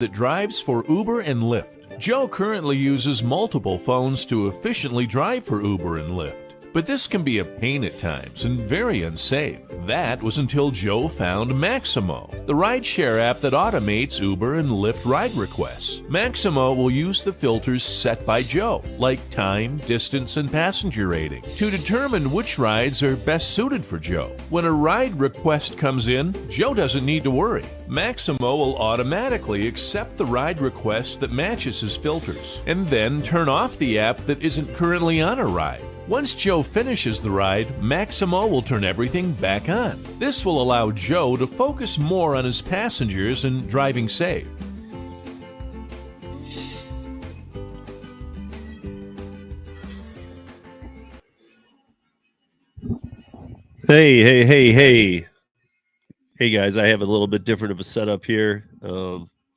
that drives for Uber and Lyft. Joe currently uses multiple phones to efficiently drive for Uber and Lyft. But this can be a pain at times and very unsafe. That was until Joe found Maximo, the rideshare app that automates Uber and Lyft ride requests. Maximo will use the filters set by Joe, like time, distance, and passenger rating, to determine which rides are best suited for Joe. When a ride request comes in, Joe doesn't need to worry. Maximo will automatically accept the ride request that matches his filters, and then turn off the app that isn't currently on a ride. Once Joe finishes the ride, Maximo will turn everything back on. This will allow Joe to focus more on his passengers and driving safe. Hey guys, I have a little bit different of a setup here.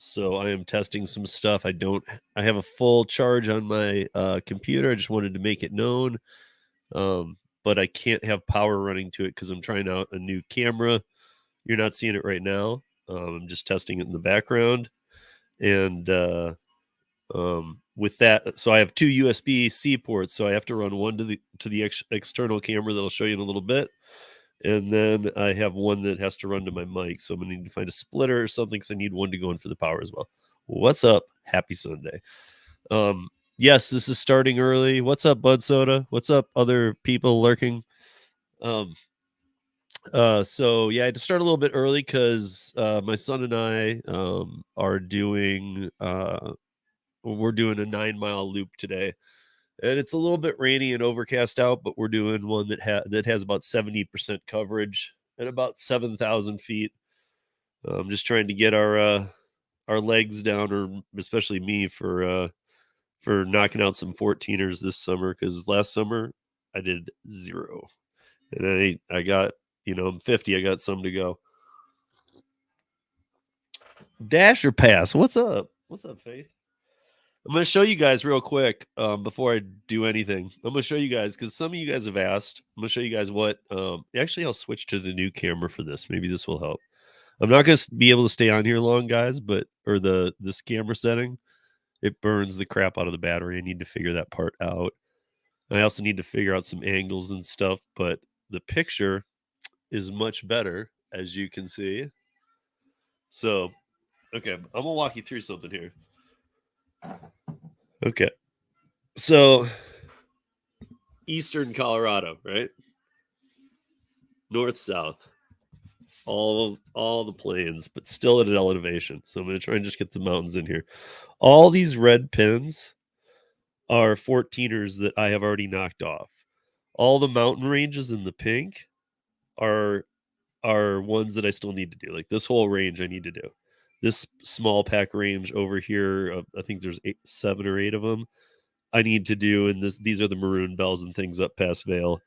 So I am testing some stuff. I have a full charge on my computer. I just wanted to make it known. But I can't have power running to it because I'm trying out a new camera. You're not seeing it right now. I'm just testing it in the background. And with that, so I have two USB-C ports. So I have to run one to the external camera that I'll show you in a little bit. And then I have one that has to run to my mic. So I'm going to need to find a splitter or something because I need one to go in for the power as well. What's up? Happy Sunday. Yes, this is starting early. What's up, Bud Soda? What's up, other people lurking? So yeah, I had to start a little bit early because my son and I are doing we're doing a 9-mile loop today. And it's a little bit rainy and overcast out, but we're doing one that has about 70% coverage at about 7,000 feet. I'm just trying to get our legs down, or especially me for knocking out some 14ers this summer, because last summer I did 0, and I got, I'm 50. I got some to go. Dash or pass? What's up? What's up, Faith? I'm going to show you guys real quick before I do anything. I'm going to show you guys because some of you guys have asked. I'm going to show you guys what. Actually, I'll switch to the new camera for this. Maybe this will help. I'm not going to be able to stay on here long, guys, or this camera setting, it burns the crap out of the battery. I need to figure that part out. I also need to figure out some angles and stuff, but the picture is much better, as you can see. So, okay, I'm going to walk you through something here. Okay, so eastern Colorado, right? North, south, all the plains, but still at an elevation. So I'm going to try and just get the mountains in here. All these red pins are 14ers that I have already knocked off. All the mountain ranges in the pink are ones that I still need to do. Like this whole range I need to do. This small pack range over here, I think there's 7 or 8 of them I need to do, and these are the maroon bells and things up past Vale.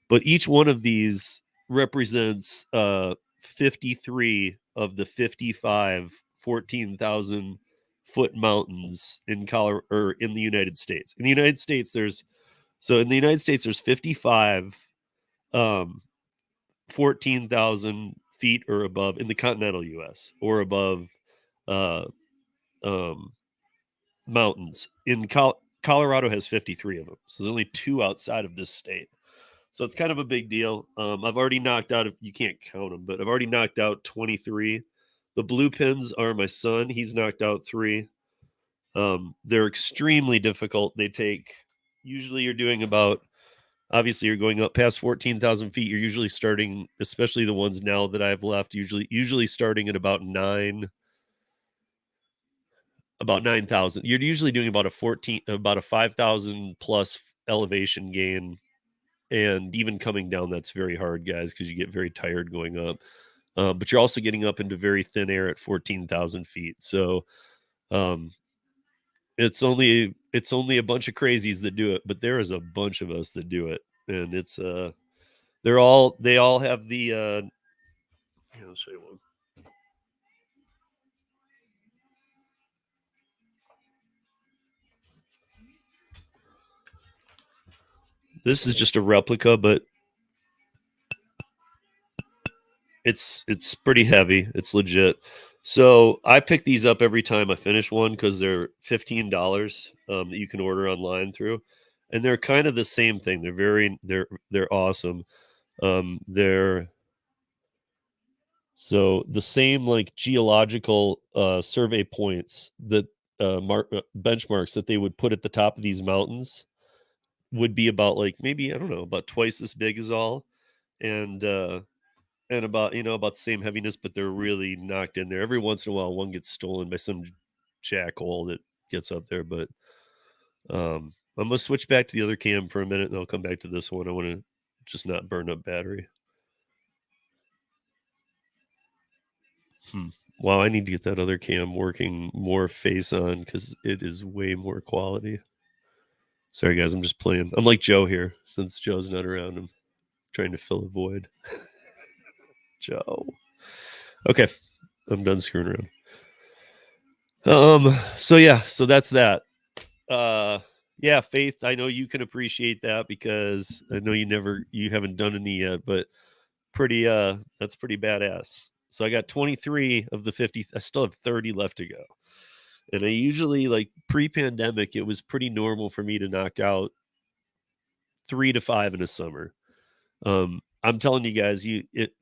But each one of these represents 53 of the 55 14,000 foot mountains in Colorado, or in the United States. In the United States, there's 55 14,000 feet or above in the continental U.S. or above mountains. In Colorado has 53 of them, so there's only 2 outside of this state. So it's kind of a big deal. I've already knocked out, you can't count them, but I've already knocked out 23. The blue pins are my son. He's knocked out 3. They're extremely difficult. They take, usually you're doing about, obviously you're going up past 14,000 feet. You're usually starting, especially the ones now that I've left, usually starting at about 9,000. You're usually doing about a 5,000 plus elevation gain. And even coming down, that's very hard, guys, because you get very tired going up. But you're also getting up into very thin air at 14,000 feet. So it's only a bunch of crazies that do it, but there is a bunch of us that do it. And it's they all have the I'll show you one. This is just a replica, but it's pretty heavy. It's legit. So I pick these up every time I finish one because they're $15 that you can order online through, and they're kind of the same thing. They're awesome. They're so the same like geological survey points that benchmarks that they would put at the top of these mountains would be about like maybe I don't know about twice this big as all, and about about the same heaviness, but they're really knocked in there. Every once in a while, one gets stolen by some jackhole that gets up there. But I'm gonna switch back to the other cam for a minute, and I'll come back to this one. I want to just not burn up battery. Wow, I need to get that other cam working more face on because it is way more quality. Sorry, guys, I'm just playing. I'm like Joe here. Since Joe's not around, I'm trying to fill a void. Joe. Okay, I'm done screwing around. So yeah, so that's that. Yeah, Faith, I know you can appreciate that because I know you haven't done any yet, but that's pretty badass. So I got 23 of the 50. I still have 30 left to go. And I usually, like pre-pandemic, it was pretty normal for me to knock out 3 to 5 in a summer. I'm telling you guys,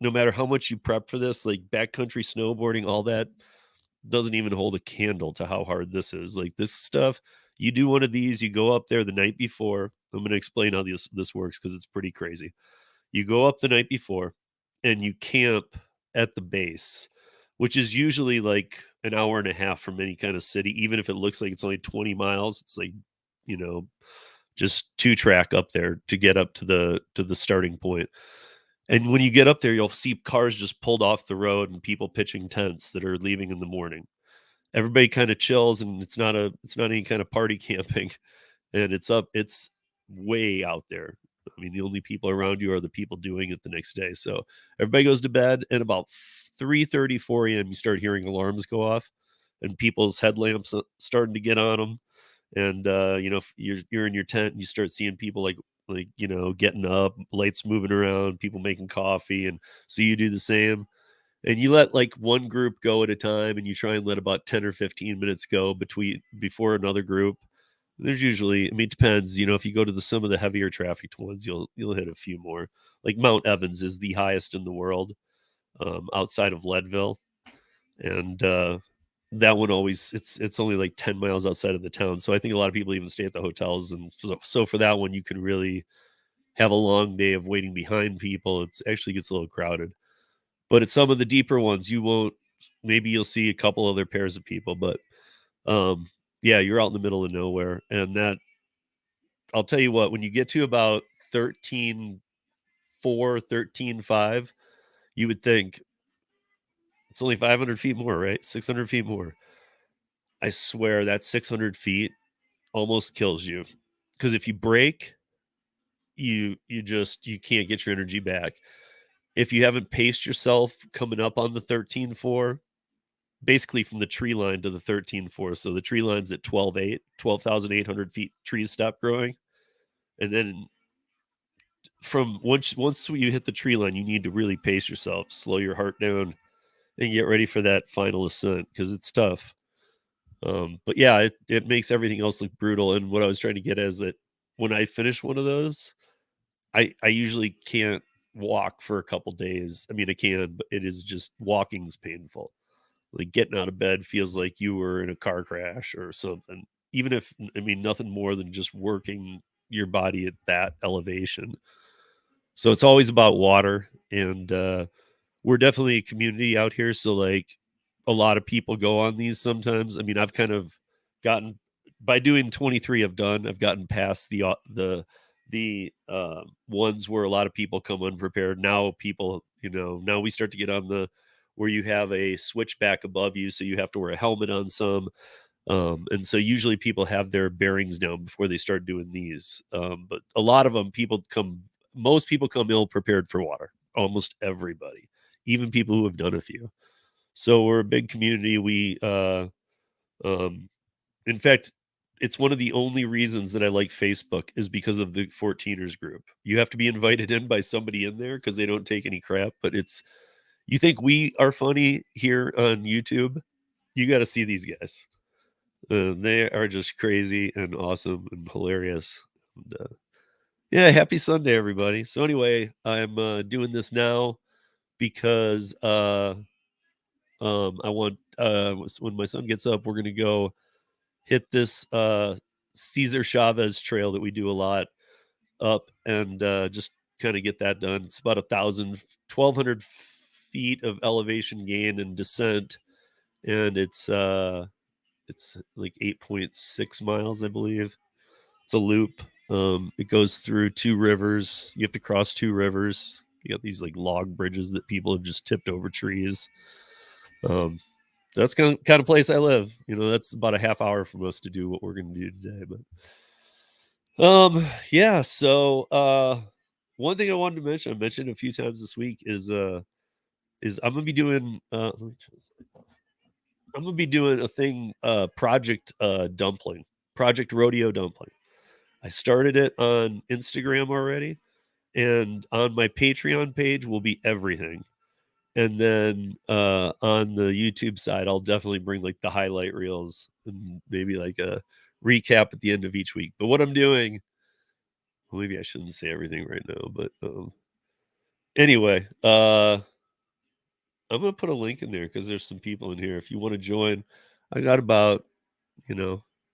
no matter how much you prep for this, like backcountry snowboarding, all that doesn't even hold a candle to how hard this is. Like this stuff, you do one of these, you go up there the night before. I'm going to explain how this works because it's pretty crazy. You go up the night before and you camp at the base, which is usually like an hour and a half from any kind of city. Even if it looks like it's only 20 miles, it's like, just 2-track up there to get up to the starting point. And when you get up there, you'll see cars just pulled off the road and people pitching tents that are leaving in the morning. Everybody kind of chills, and it's not any kind of party camping, and it's way out there. I mean, the only people around you are the people doing it the next day. So everybody goes to bed, and about 3:30, 4 a.m., you start hearing alarms go off, and people's headlamps starting to get on them. And you're in your tent, and you start seeing people like getting up, lights moving around, people making coffee, and so you do the same. And you let like one group go at a time, and you try and let about 10 or 15 minutes go before another group. There's usually, I mean, it depends. If you go to some of the heavier trafficked ones, you'll hit a few more. Like Mount Evans is the highest in the world, outside of Leadville, and that one always it's only like 10 miles outside of the town. So I think a lot of people even stay at the hotels, and so for that one, you can really have a long day of waiting behind people. It actually gets a little crowded. But at some of the deeper ones, you won't. Maybe you'll see a couple other pairs of people, but yeah, you're out in the middle of nowhere. And that, I'll tell you what, when you get to about 13.4, 13.5, you would think it's only 500 feet more, right? 600 feet more. I swear that 600 feet almost kills you, because if you break, you can't get your energy back. If you haven't paced yourself coming up on the 13.4, basically from the tree line to the 13.4. So the tree line's at 12,800 feet. Trees stop growing, and then from once you hit the tree line, you need to really pace yourself, slow your heart down, and get ready for that final ascent because it's tough. But yeah, it makes everything else look brutal. And what I was trying to get at is that when I finish one of those, I usually can't walk for a couple days. I mean, I can, but it is just walking is painful. Like getting out of bed feels like you were in a car crash or something. Even if, I mean, nothing more than just working your body at that elevation. So it's always about water, and we're definitely a community out here. So like a lot of people go on these sometimes. I mean, I've kind of gotten, by doing 23 I've gotten past the ones where a lot of people come unprepared. Now now we start to get on the where you have a switchback above you, so you have to wear a helmet on some. And so usually people have their bearings down before they start doing these. But a lot of them, most people come ill prepared for water. Almost everybody, even people who have done a few. So we're a big community. In fact, it's one of the only reasons that I like Facebook is because of the 14ers group. You have to be invited in by somebody in there because they don't take any crap, but You think we are funny here on YouTube? You got to see these guys. They are just crazy and awesome and hilarious. And, yeah, happy Sunday, everybody. So anyway, I'm doing this now because I want when my son gets up, we're gonna go hit this Cesar Chavez trail that we do a lot up and just kind of get that done. It's about 1,200 feet of elevation gain and descent, and it's like 8.6 miles, I believe. It's a loop. It goes through 2 rivers. You have to cross 2 rivers. You got these like log bridges that people have just tipped over trees. That's kind of place I live. You know, that's about a half hour from us to do what we're going to do today. But yeah. So one thing I wanted to mention, I mentioned a few times this week, is I'm gonna be doing. Let me translate. I'm gonna be doing a thing, Project Dumpling, Project Rodeo Dumpling. I started it on Instagram already, and on my Patreon page will be everything. And then on the YouTube side, I'll definitely bring like the highlight reels and maybe like a recap at the end of each week. But what I'm doing, well, maybe I shouldn't say everything right now, but anyway, I'm gonna put a link in there because there's some people in here. If you want to join, I got about,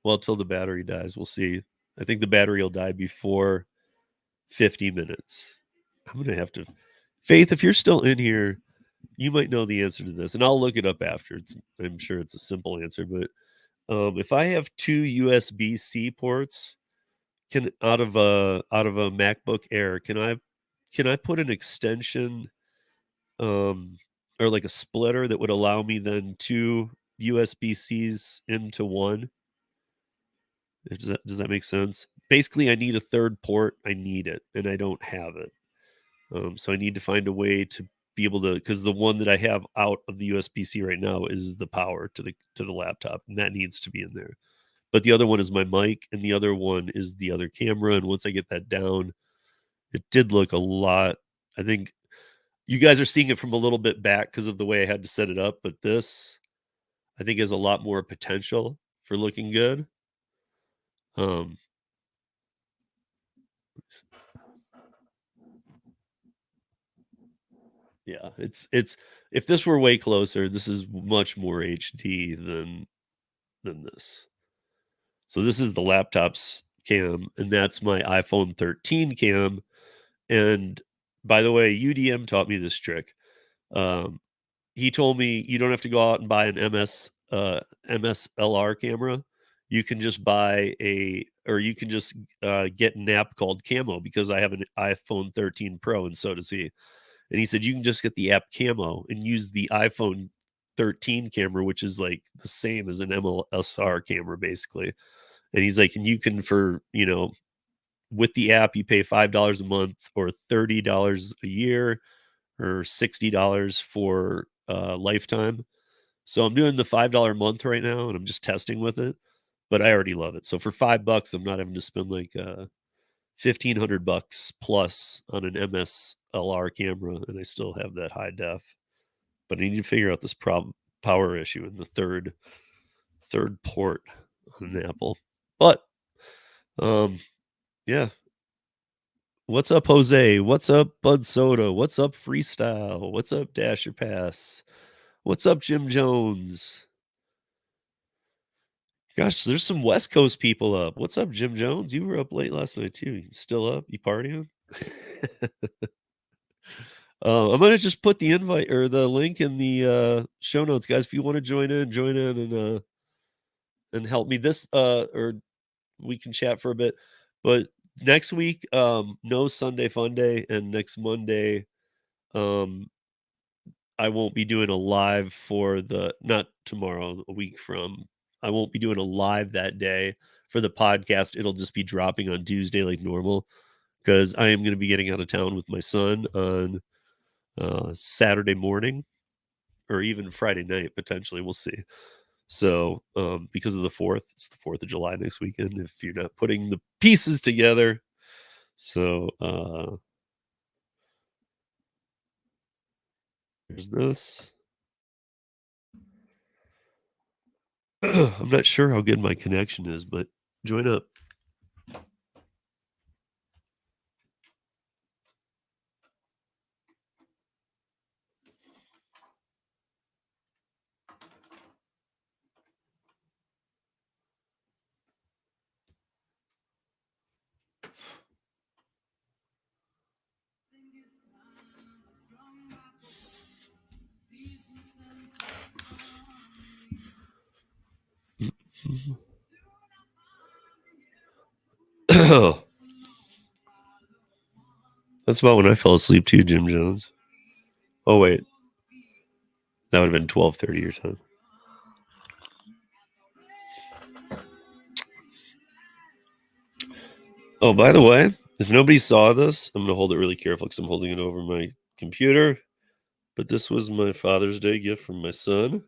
well, till the battery dies. We'll see. I think the battery will die before 50 minutes. I'm gonna have to, Faith, if you're still in here, you might know the answer to this, and I'll look it up after. I'm sure it's a simple answer, but if I have 2 USB-C ports, out of a MacBook Air, can I put an extension, or like a splitter that would allow me then 2 USB-Cs into one? Does that make sense? Basically, I need a third port. I need it, and I don't have it. So I need to find a way to be able to, because the one that I have out of the USB-C right now is the power to the laptop, and that needs to be in there. But the other one is my mic, and the other one is the other camera. And once I get that down, it did look a lot. I think you guys are seeing it from a little bit back because of the way I had to set it up, but this, I think, has a lot more potential for looking good. Yeah, it's if this were way closer, this is much more HD than this. So this is the laptop's cam, and that's my iPhone 13 cam. And by the way, UDM taught me this trick. He told me you don't have to go out and buy an MSLR camera. You can just you can just get an app called Camo, because I have an iPhone 13 Pro, and so does he. And he said you can just get the app Camo and use the iPhone 13 camera, which is like the same as an MSLR camera, basically. And he's like, and you can, for, with the app, you pay $5 a month or $30 a year or $60 for lifetime. So I'm doing the $5 a month right now, and I'm just testing with it, but I already love it. So for $5, I'm not having to spend like $1,500 plus on an MSLR camera, and I still have that high def. But I need to figure out this power issue in the third port on an Apple. But yeah. What's up, Jose? What's up, Bud Soda? What's up, Freestyle? What's up, Dasher Pass? What's up, Jim Jones? Gosh, there's some West Coast people up. What's up, Jim Jones? You were up late last night too. You still up? You partying? I'm gonna just put the invite or the link in the show notes, guys. If you want to join in and help me this or we can chat for a bit. But next week, no Sunday Funday, and next Monday, I won't be doing a live for not tomorrow, a week from. I won't be doing a live that day for the podcast. It'll just be dropping on Tuesday like normal, because I am going to be getting out of town with my son on Saturday morning, or even Friday night, potentially. We'll see. So because of the 4th, it's the 4th of July next weekend, if you're not putting the pieces together. So There's this. I'm not sure how good my connection is, but join up. That's about when I fell asleep too, Jim Jones. Oh wait, that would have been 12:30 your time. Oh, by the way, if nobody saw this, I'm gonna hold it really careful because I'm holding it over my computer. But this was my Father's Day gift from my son.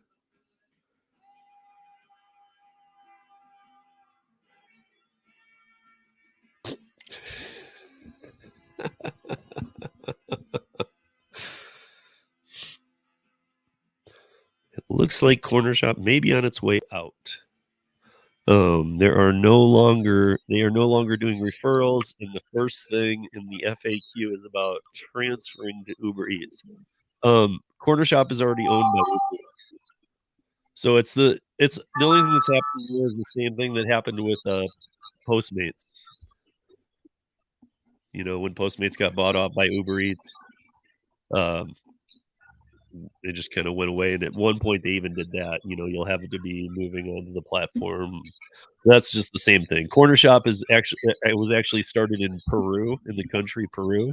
It looks like Corner Shop may be on its way out. They are no longer doing referrals, and the first thing in the FAQ is about transferring to Uber Eats. Corner Shop is already owned by Uber. So it's the only thing that's happening here is the same thing that happened with Postmates. You know, when Postmates got bought off by Uber Eats, they just kind of went away. And at one point, they even did that. You know, you'll have to be moving onto the platform. That's just the same thing. Corner Shop is actually it was actually started in Peru, in the country Peru,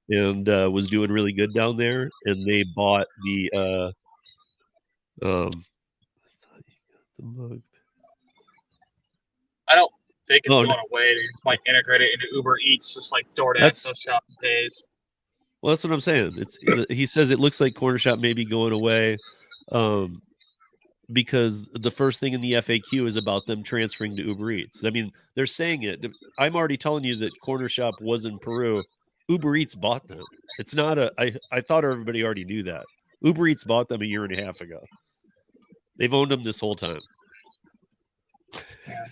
and was doing really good down there. And they bought the mug. I don't think it's going away. They just might integrate it into Uber Eats, just like DoorDash does Shop and Pays. Well, that's what I'm saying. He says it looks like Corner Shop may be going away, because the first thing in the FAQ is about them transferring to Uber Eats. I mean, they're saying it. I'm already telling you that Corner Shop was in Peru. Uber Eats bought them. It's not I thought everybody already knew that. Uber Eats bought them a year and a half ago. They've owned them this whole time. Yeah.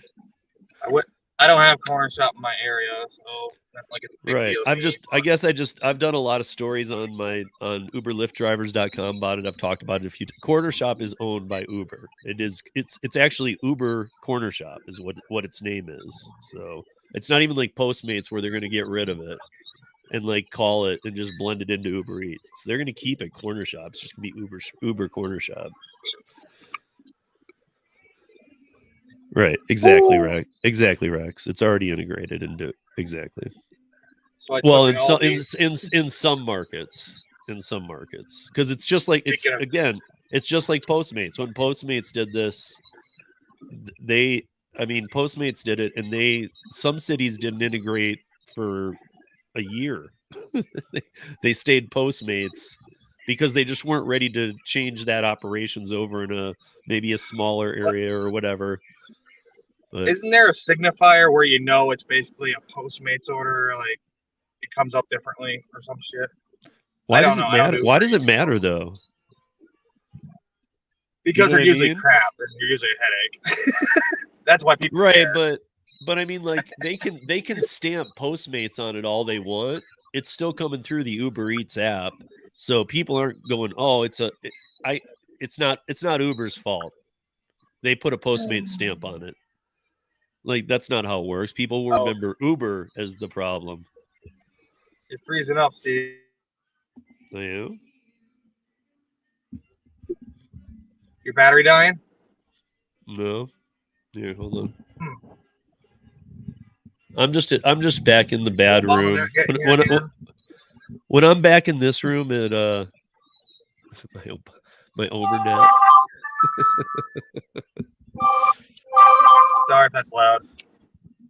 I don't have Corner Shop in my area, so it's not like it's a big Right. deal. I've done a lot of stories on UberLiftDrivers.com about it. I've talked about it a few times. Corner Shop is owned by Uber. It's actually Uber Corner Shop is what its name is. So it's not even like Postmates where they're going to get rid of it and like call it and just blend it into Uber Eats. They're going to keep it Corner Shop. It's just going to be Uber Corner Shop. Right, exactly, Rex. Exactly, Rex. It's already integrated into exactly. So in some markets, because it's just like it's just like Postmates. When Postmates did this, Postmates did it, and some cities didn't integrate for a year. They stayed Postmates because they just weren't ready to change that operations over in maybe a smaller area or whatever. But isn't there a signifier where you know it's basically a Postmates order, like it comes up differently or some shit? Why does it matter? Why does it matter though? Because they're usually crap and you're usually a headache. That's why people care. But I mean, like they can stamp Postmates on it all they want. It's still coming through the Uber Eats app, so people aren't going, "Oh, it's not Uber's fault. They put a Postmates stamp on it." Like that's not how it works. People will remember Uber as the problem. You're freezing up, Steve. I am. Your battery dying? No. Here, hold on. I'm just back in the bad room. When I'm back in this room at my Overnet. Sorry if that's loud.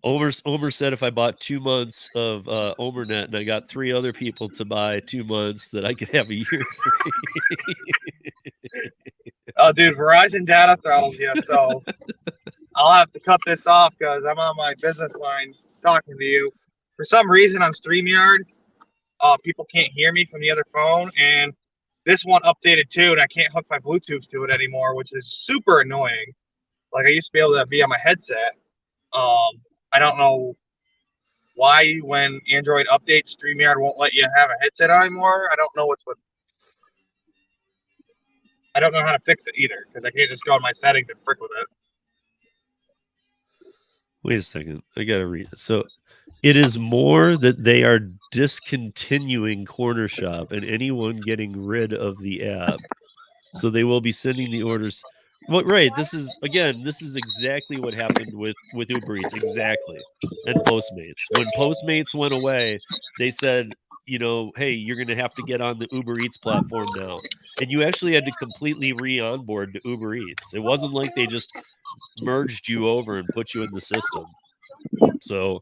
Omer said if I bought 2 months of Overnet and I got 3 other people to buy 2 months, that I could have a year free. Oh, dude, Verizon data throttles you, so I'll have to cut this off because I'm on my business line talking to you. For some reason on StreamYard, people can't hear me from the other phone, and this one updated too, and I can't hook my Bluetooth to it anymore, which is super annoying. Like I used to be able to be on my headset. I don't know why when Android updates, StreamYard won't let you have a headset anymore. I don't know I don't know how to fix it either because I can't just go in my settings and frick with it. Wait a second. I got to read it. So it is more that they are discontinuing Corner Shop and anyone getting rid of the app. So they will be sending the orders. Well, right. This is exactly what happened with Uber Eats. Exactly. And Postmates. When Postmates went away, they said, you know, hey, you're going to have to get on the Uber Eats platform now. And you actually had to completely re-onboard to Uber Eats. It wasn't like they just merged you over and put you in the system. So,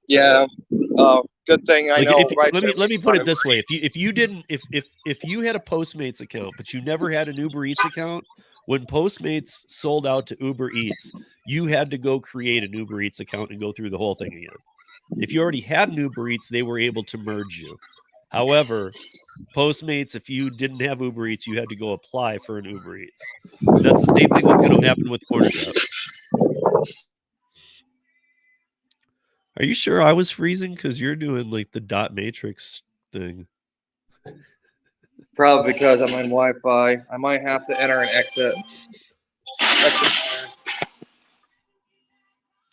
yeah. Good thing I like know. let me put it this way: if you had a Postmates account but you never had an Uber Eats account, when Postmates sold out to Uber Eats, you had to go create an Uber Eats account and go through the whole thing again. If you already had an Uber Eats, they were able to merge you. However, Postmates, if you didn't have Uber Eats, you had to go apply for an Uber Eats. That's the same thing that's going to happen with Corner Shop. Are you sure I was freezing? Because you're doing like the dot matrix thing. Probably because I'm on Wi-Fi. I might have to enter and exit.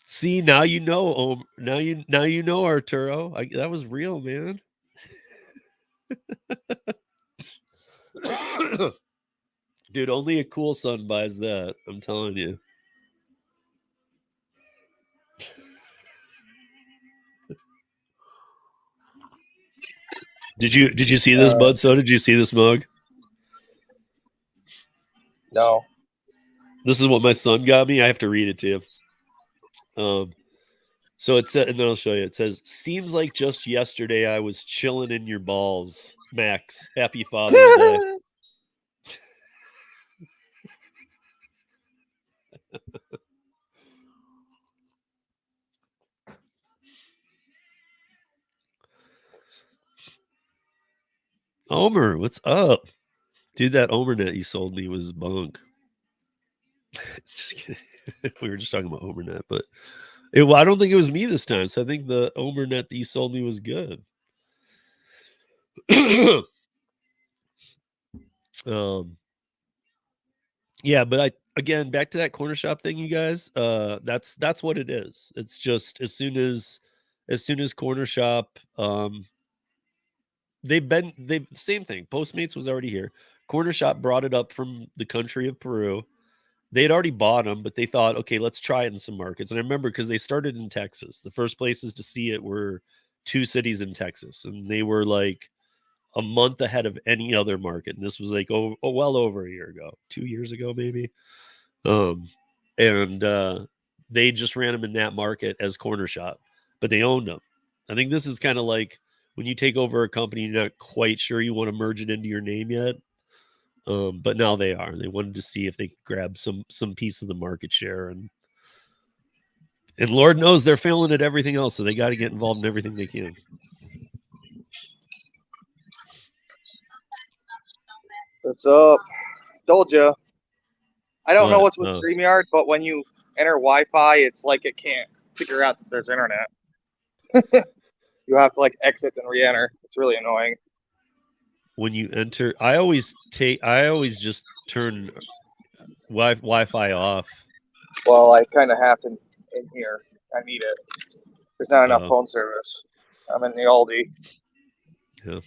See, now you know. Now you know, Arturo. That was real, man. Dude, only a cool son buys that. I'm telling you. Did you see this, Bud? So did you see this mug? No. This is what my son got me. I have to read it to you. So it said, and then I'll show you. It says, "Seems like just yesterday I was chilling in your balls, Max. Happy Father's Day." Omer, what's up? Dude, that Omernet you sold me was bunk. Just kidding. We were just talking about Omernet, but I don't think it was me this time. So I think the Omernet that you sold me was good. Yeah, but again, back to that Corner Shop thing, you guys. That's what it is. It's just as soon as Corner Shop, they've same thing. Postmates was already here. Corner Shop brought it up from the country of Peru. They had already bought them, but they thought, okay, let's try it in some markets. And I remember because they started in Texas. The first places to see it were 2 cities in Texas, and they were like a month ahead of any other market. And this was like well over a year ago, 2 years ago, maybe. They just ran them in that market as Corner Shop, but they owned them. I think this is kind of like when you take over a company, you're not quite sure you want to merge it into your name yet. But now they are. They wanted to see if they could grab some piece of the market share, and Lord knows they're failing at everything else, so they got to get involved in everything they can. What's up? Told you. I don't know what's with Oh. StreamYard, but when you enter Wi-Fi, it's like it can't figure out that there's internet. You have to like exit and re-enter. It's really annoying. When you enter, I always just turn Wi-Fi off. Well, I kind of have to in here. I need it. There's not enough phone service. I'm in the Aldi. Yeah.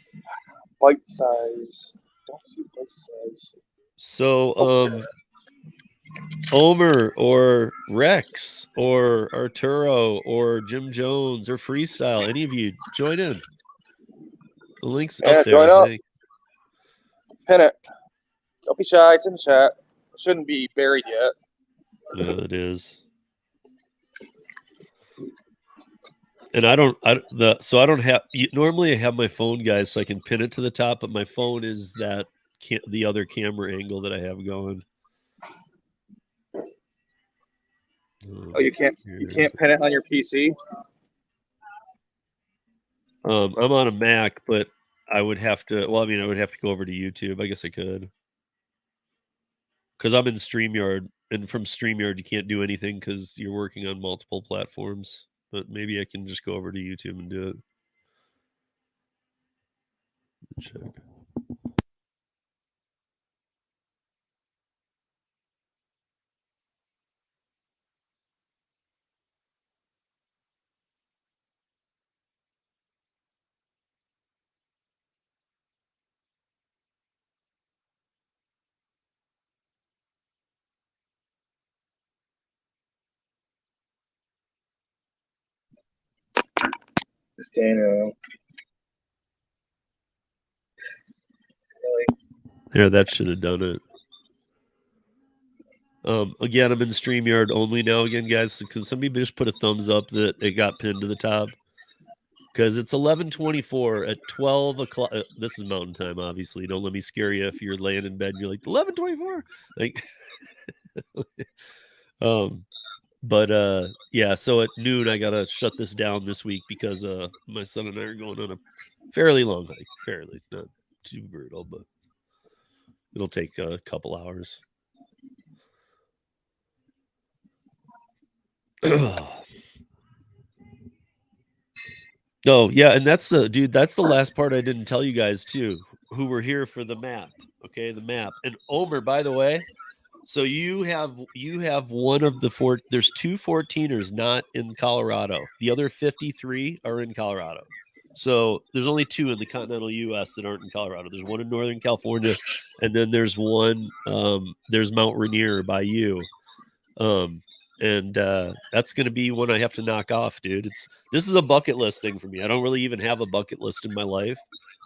Bite size. Don't see bite size. So, Omer or Rex or Arturo or Jim Jones or Freestyle, any of you join in. The link's up there. Join up. Pin it. Don't be shy. It's in the chat. It shouldn't be buried yet. No, it is. And I don't have. Normally, I have my phone, guys, so I can pin it to the top. But my phone is the other camera angle that I have going. Oh, you can't pin it on your PC. I'm on a Mac, but I would have to. Well, I mean, I would have to go over to YouTube. I guess I could, because I'm in StreamYard, and from StreamYard you can't do anything because you're working on multiple platforms. But maybe I can just go over to YouTube and do it. Check. Yeah, that should have done it. Again, I'm in StreamYard only now. Again, guys, can somebody just put a thumbs up that it got pinned to the top? Because it's 11:24 at 12 o'clock. This is Mountain Time, obviously. Don't let me scare you if you're laying in bed and you're like 11:24. Like, but yeah. So at noon, I gotta shut this down this week because my son and I are going on a fairly long hike. Fairly, not too brutal, but it'll take a couple hours. Oh, yeah, and that's the last part I didn't tell you guys too, who were here for the map. Okay, the map. And Omer, by the way, so you have one of the four. There's 2 14ers not in Colorado. The other 53 are in Colorado. So there's only 2 in the continental U.S. that aren't in Colorado. There's one in Northern California, and then there's one. There's Mount Rainier by you. And that's going to be one I have to knock off, dude. This is a bucket list thing for me. I don't really even have a bucket list in my life,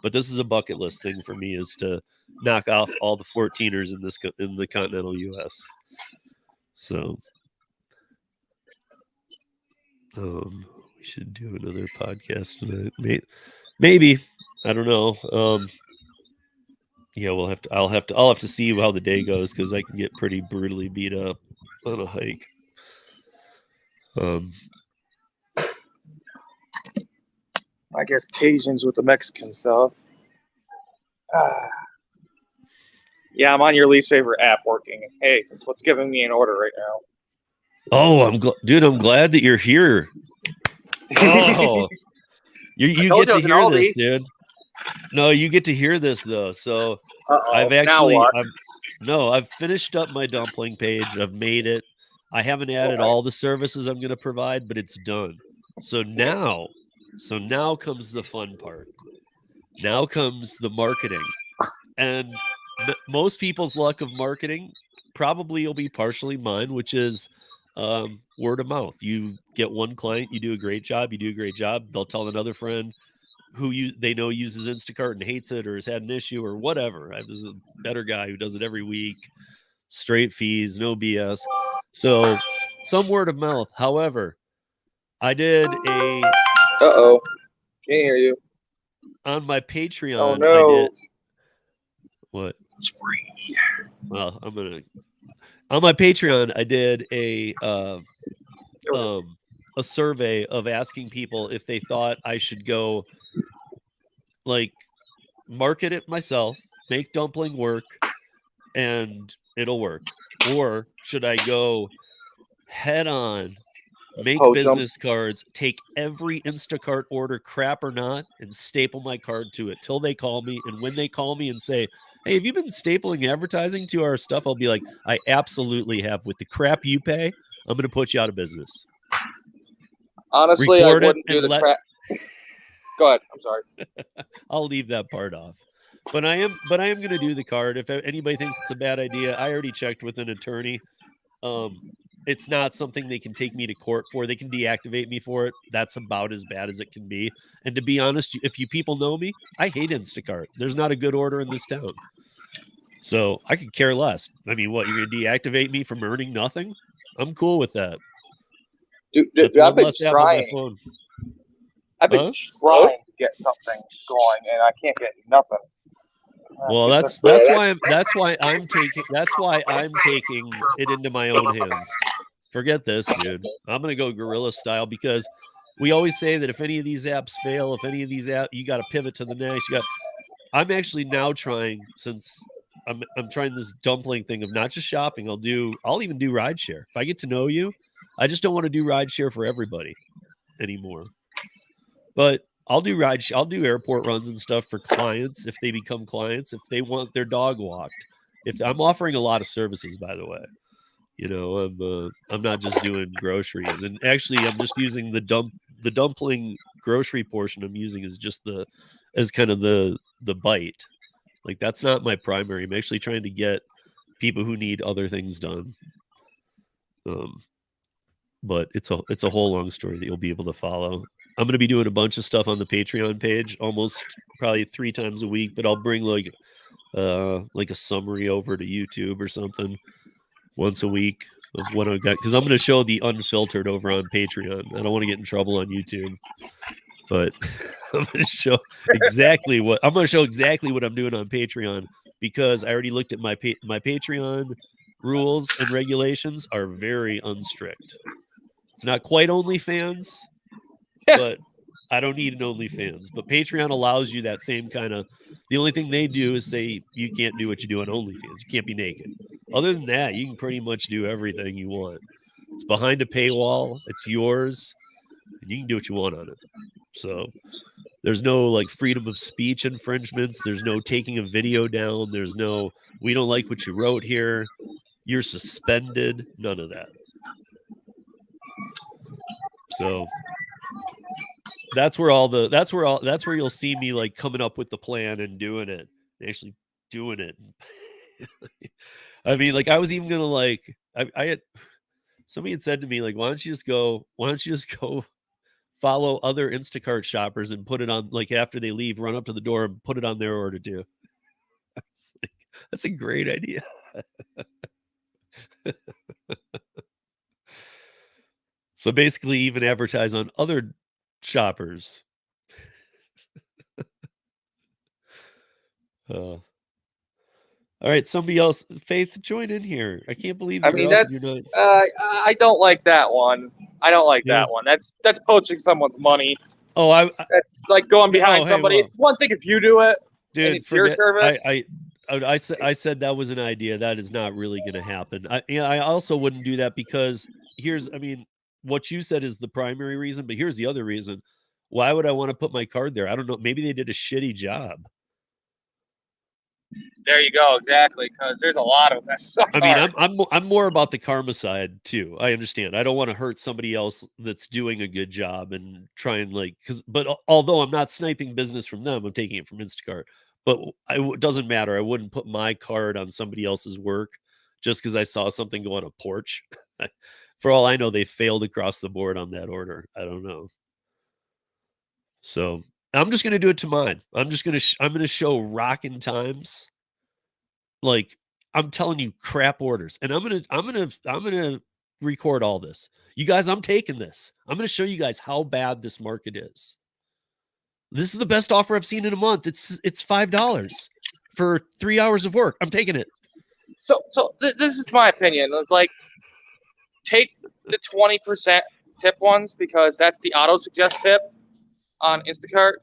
but this is a bucket list thing for me, is to knock off all the 14ers in the continental U.S. So we should do another podcast tonight. Maybe. I don't know. Yeah, I'll have to see how the day goes, because I can get pretty brutally beat up on a hike. I guess Cajans with the Mexican stuff. Yeah, I'm on your least favorite app working. Hey, it's what's giving me an order right now. Oh, dude, I'm glad that you're here. Oh, you get to hear this, dude. No, you get to hear this though. So I've finished up my dumpling page. I've made it. I haven't added all the services I'm going to provide, but it's done. So now comes the fun part. Now comes the marketing. And most people's luck of marketing probably will be partially mine, which is word of mouth. You get one client, you do a great job. They'll tell another friend who they know uses Instacart and hates it or has had an issue or whatever. This is a better guy who does it every week. Straight fees, no BS. So some word of mouth. However, I did a... Uh-oh. Can't hear you. On my Patreon, oh, no. I did... What? It's free. Well, on my Patreon, I did a survey of asking people if they thought I should go, like, market it myself, make dumpling work, and it'll work. Or should I go head on, make business cards, take every Instacart order, crap or not, and staple my card to it till they call me. And when they call me and say, hey, have you been stapling advertising to our stuff? I'll be like, I absolutely have. With the crap you pay, I'm going to put you out of business. Honestly, I wouldn't do the crap. Go ahead. I'm sorry. I'll leave that part off. But I am going to do the card. If anybody thinks it's a bad idea, I already checked with an attorney. It's not something they can take me to court for. They can deactivate me for it. That's about as bad as it can be. And to be honest, if you people know me, I hate Instacart. There's not a good order in this town. So I could care less. I mean, what, you're going to deactivate me from earning nothing? I'm cool with that. Dude, I've been trying. I've been trying to get something going, and I can't get nothing. Well, that's why I'm taking it into my own hands. Forget this, dude. I'm gonna go guerrilla style, because we always say that if any of these apps fail, you got to pivot to the next. I'm actually now trying, since I'm trying this dumpling thing of not just shopping. I'll even do rideshare. If I get to know you, I just don't want to do rideshare for everybody anymore. But I'll do airport runs and stuff for clients if they become clients, if they want their dog walked. If I'm offering a lot of services, by the way. You know, I'm not just doing groceries, and actually, I'm just using the dumpling grocery portion. I'm using as kind of the bite. Like, that's not my primary. I'm actually trying to get people who need other things done. But it's a whole long story that you'll be able to follow. I'm going to be doing a bunch of stuff on the Patreon page, almost probably 3 times a week. But I'll bring like a summary over to YouTube or something once a week of what I've got, because I'm going to show the unfiltered over on Patreon. I don't want to get in trouble on YouTube, but I'm going to show exactly what I'm doing on Patreon, because I already looked at my Patreon rules and regulations are very unstrict. It's not quite OnlyFans, but I don't need an OnlyFans. But Patreon allows you that same kind of. The only thing they do is say you can't do what you do on OnlyFans. You can't be naked. Other than that, you can pretty much do everything you want. It's behind a paywall. It's yours, and you can do what you want on it. So there's no like freedom of speech infringements. There's no taking a video down. There's no, we don't like what you wrote here, you're suspended. None of that. So that's where you'll see me like coming up with the plan and doing it, actually doing it. I mean, like, I was even gonna like, I had somebody had said to me like, why don't you just go follow other Instacart shoppers and put it on, like, after they leave, run up to the door and put it on their order too. I was like, that's a great idea. So basically, even advertise on other shoppers. All right, somebody else, Faith, join in here. I can't believe I mean, that's I don't like that one. I don't like that one. That's poaching someone's money. Oh, that's like going behind somebody. It's one thing if you do it, dude. And it's your service. I said that was an idea. That is not really going to happen. I also wouldn't do that, because what you said is the primary reason, but here's the other reason. Why would I want to put my card there? I don't know. Maybe they did a shitty job. There you go, exactly. Because there's a lot of that suck. I mean, I'm more about the karma side too. I understand. I don't want to hurt somebody else that's doing a good job and try and but although I'm not sniping business from them, I'm taking it from Instacart. But it doesn't matter. I wouldn't put my card on somebody else's work just because I saw something go on a porch. For all I know, they failed across the board on that order. I don't know. So I'm just going to do it to mine. I'm going to show rockin' times. Like, I'm telling you, crap orders. And I'm going to record all this. You guys, I'm taking this. I'm going to show you guys how bad this market is. This is the best offer I've seen in a month. It's $5 for 3 hours of work. I'm taking it. So this is my opinion. It's like, take the 20% tip ones, because that's the auto suggest tip on Instacart.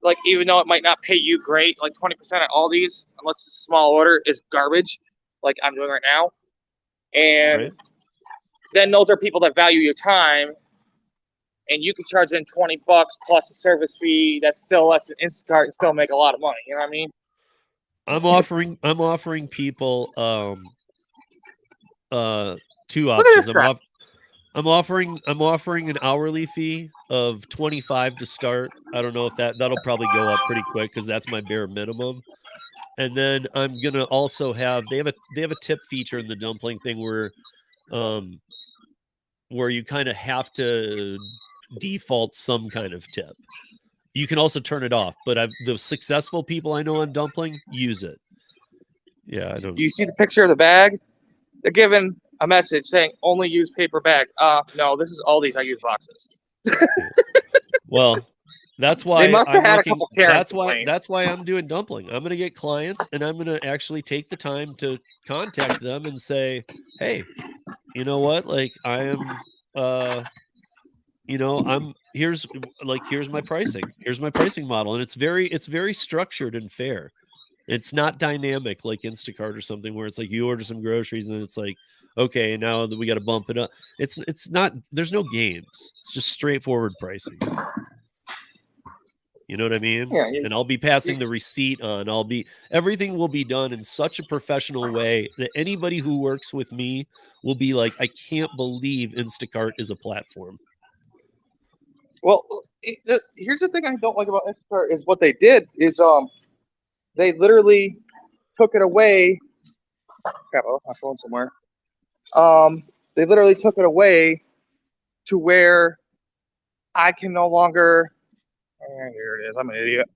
Like, even though it might not pay you great, like 20% at all these, unless it's a small order, is garbage, like I'm doing right now. And then those are people that value your time, and you can charge them $20 plus a service fee that's still less than Instacart and still make a lot of money. You know what I mean? I'm offering people two options. I'm offering an hourly fee of $25 to start. I don't know if that'll probably go up pretty quick, because that's my bare minimum. And then I'm gonna also they have a tip feature in the dumpling thing where you kind of have to default some kind of tip. You can also turn it off, but the successful people I know on dumpling use it. Yeah, I don't. Do you see the picture of the bag? They're giving a message saying only use paper bags. No, this is all these. I use boxes. Well, that's why they must have had a couple Karens. That's why I'm doing dumpling. I'm going to get clients, and I'm going to actually take the time to contact them and say, hey, you know what? Like, I am here's my pricing. Here's my pricing model. And it's very structured and fair. It's not dynamic like Instacart or something where it's like you order some groceries and it's like, okay, now that we got to bump it up. It's not, there's no games. It's just straightforward pricing. You know what I mean? Yeah, and I'll be passing the receipt on. Everything will be done in such a professional way that anybody who works with me will be like, I can't believe Instacart is a platform. Well, here's the thing I don't like about Instacart is what they did is they literally took it away. Crap, I left my phone somewhere. They literally took it away to where I can no longer. Here it is. I'm an idiot.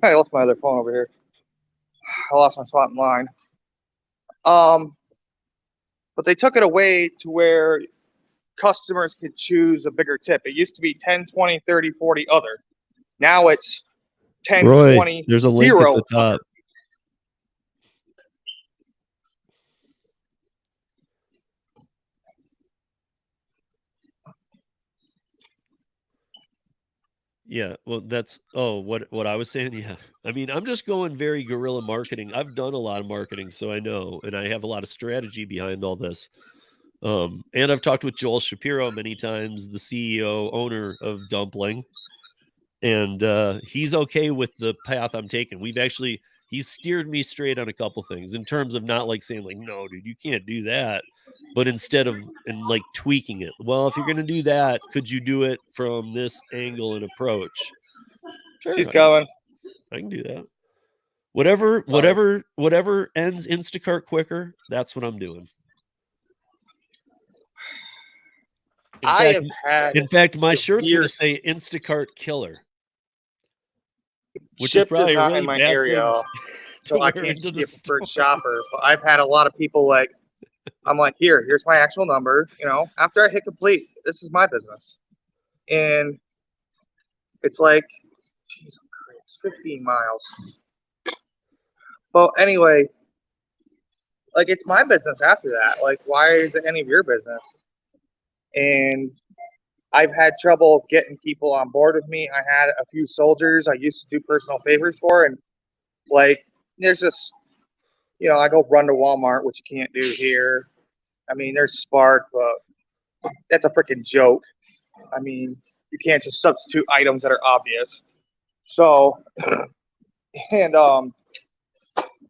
I left my other phone over here. I lost my spot in line. But they took it away to where customers could choose a bigger tip. It used to be 10, 20, 30, 40 other. Now it's 10, Roy, 20, there's a 0 link at the top. other. Yeah, well, that's what I was saying. Yeah, I mean, I'm just going very guerrilla marketing. I've done a lot of marketing, so I know, and I have a lot of strategy behind all this. And I've talked with Joel Shapiro many times, the CEO owner of Dumpling, and he's okay with the path I'm taking. He's steered me straight on a couple things in terms of not like saying like, no, dude, you can't do that. But instead of like tweaking it, well, if you're going to do that, could you do it from this angle and approach? Sure, She's going. I can do that. Whatever ends Instacart quicker, that's what I'm doing. In fact, my shirt's going to say Instacart Killer, which is probably not really in my bad area, so I can't be a preferred shopper. But I've had a lot of people like, I'm like, here's my actual number. After I hit complete, this is my business, and it's like, geez, it's 15 miles. But anyway, like it's my business after that. Like, why is it any of your business? And I've had trouble getting people on board with me. I had a few soldiers I used to do personal favors for, and like, there's just, I go run to Walmart, which you can't do here. I mean, there's Spark, but that's a freaking joke. I mean, you can't just substitute items that are obvious. So, and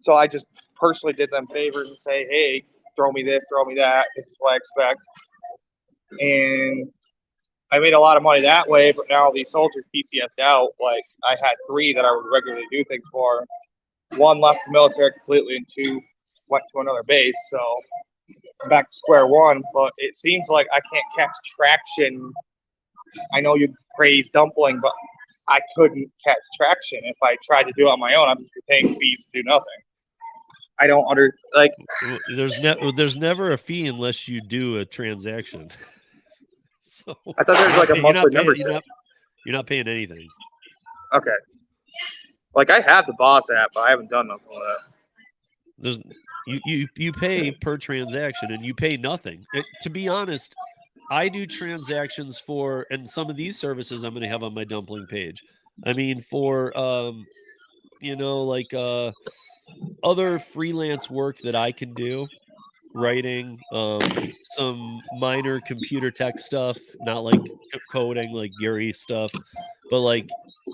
so I just personally did them favors and say, hey, throw me this, throw me that. This is what I expect. And I made a lot of money that way, but now these soldiers PCS'd out. Like, I had 3 that I would regularly do things for. 1 left the military completely, and 2 went to another base. So I'm back to square one. But it seems like I can't catch traction. I know you praise Dumpling, but I couldn't catch traction if I tried to do it on my own. I'm just paying fees to do nothing. I don't There's never a fee unless you do a transaction. So I thought there was like a monthly membership. You're not paying anything. Okay. Like, I have the Boss app, but I haven't done nothing with it. You pay per transaction, and you pay nothing. To be honest, I do transactions for, and some of these services I'm going to have on my Dumpling page. I mean, for other freelance work that I can do. Writing, some minor computer tech stuff, not like coding like Gary stuff, but like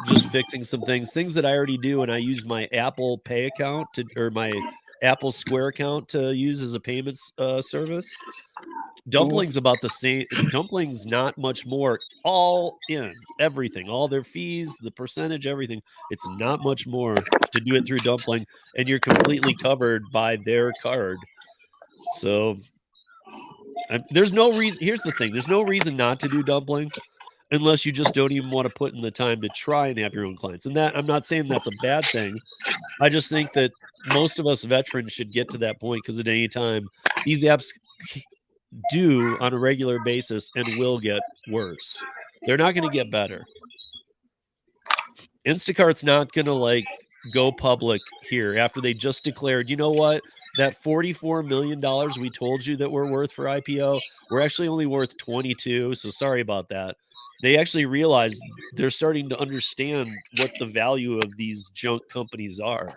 just fixing some things that I already do, and I use my Apple Pay account or my Apple Square account to use as a payments service. Dumpling's about the same. Dumpling's not much more, all in everything, all their fees, the percentage, everything. It's not much more to do it through Dumpling, and you're completely covered by their card. So there's no reason. Here's the thing. There's no reason not to do Dumpling unless you just don't even want to put in the time to try and have your own clients. And that, I'm not saying that's a bad thing. I just think that most of us veterans should get to that point, because at any time these apps do on a regular basis and will get worse. They're not going to get better. Instacart's not going to like go public here after they just declared, you know what? that $44 million we told you that we're worth for IPO, we're actually only worth 22. So sorry about that. They actually realized they're starting to understand what the value of these junk companies are.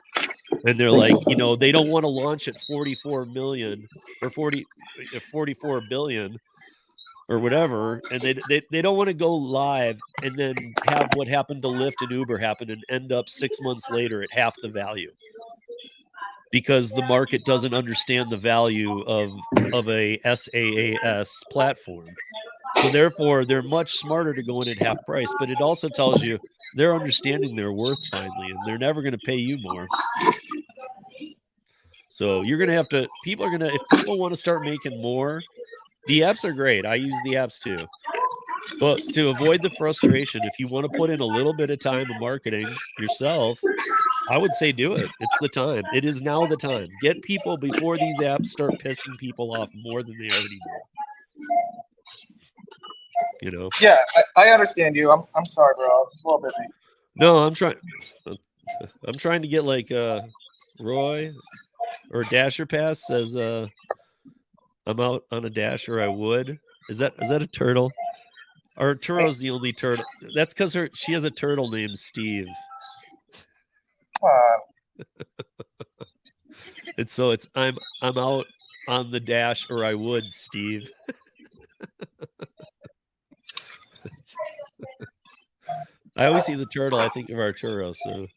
And they're like, you know, they don't want to launch at 44 million or 44 billion or whatever. And they don't want to go live and then have what happened to Lyft and Uber happen and end up 6 months later at half the value. Because the market doesn't understand the value of a SaaS platform. So therefore, they're much smarter to go in at half price. But it also tells you they're understanding their worth finally, and they're never going to pay you more. So you're going to have to, if people want to start making more, the apps are great. I use the apps too. But to avoid the frustration, if you want to put in a little bit of time of marketing yourself, I would say do it. It's the time. It is now the time. Get people before these apps start pissing people off more than they already do. You know? Yeah, I understand you. I'm sorry, bro. I'm just a little busy. No, I'm trying to get like Roy or Dasher Pass says I'm out on a dash or I would. Is that a turtle? Or Turo's the only turtle. That's because she has a turtle named Steve. It's I'm out on the dash or I would, Steve. I always see the turtle. I think of Arturo. So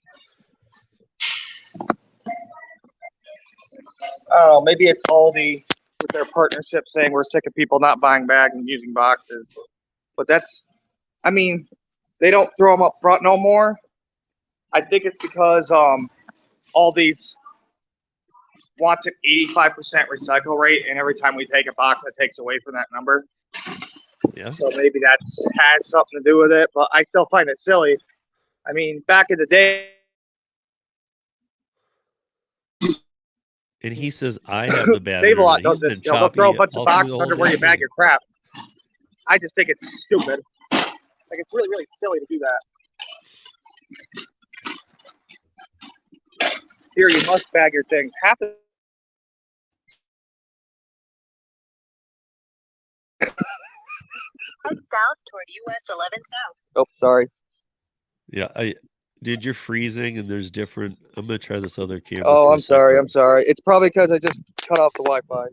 I don't know. Maybe it's Aldi with their partnership saying we're sick of people not buying bags and using boxes. But I mean, they don't throw them up front no more. I think it's because Aldi's wants an 85% recycle rate, and every time we take a box, it takes away from that number. yeah. So maybe that has something to do with it, but I still find it silly. I mean, back in the day. And he says, I have the bad Save a lot internet. does this. They'll throw a bunch of boxes under where you bag your crap. I just think it's stupid. Like, it's really, really silly to do that. Here, you must bag your things. Half the Head south toward US 11 South. Oh, sorry. Yeah, dude, you're freezing and there's different. I'm gonna try this other camera. Oh, I'm sorry. I'm sorry. It's probably because I just cut off the Wi-Fi.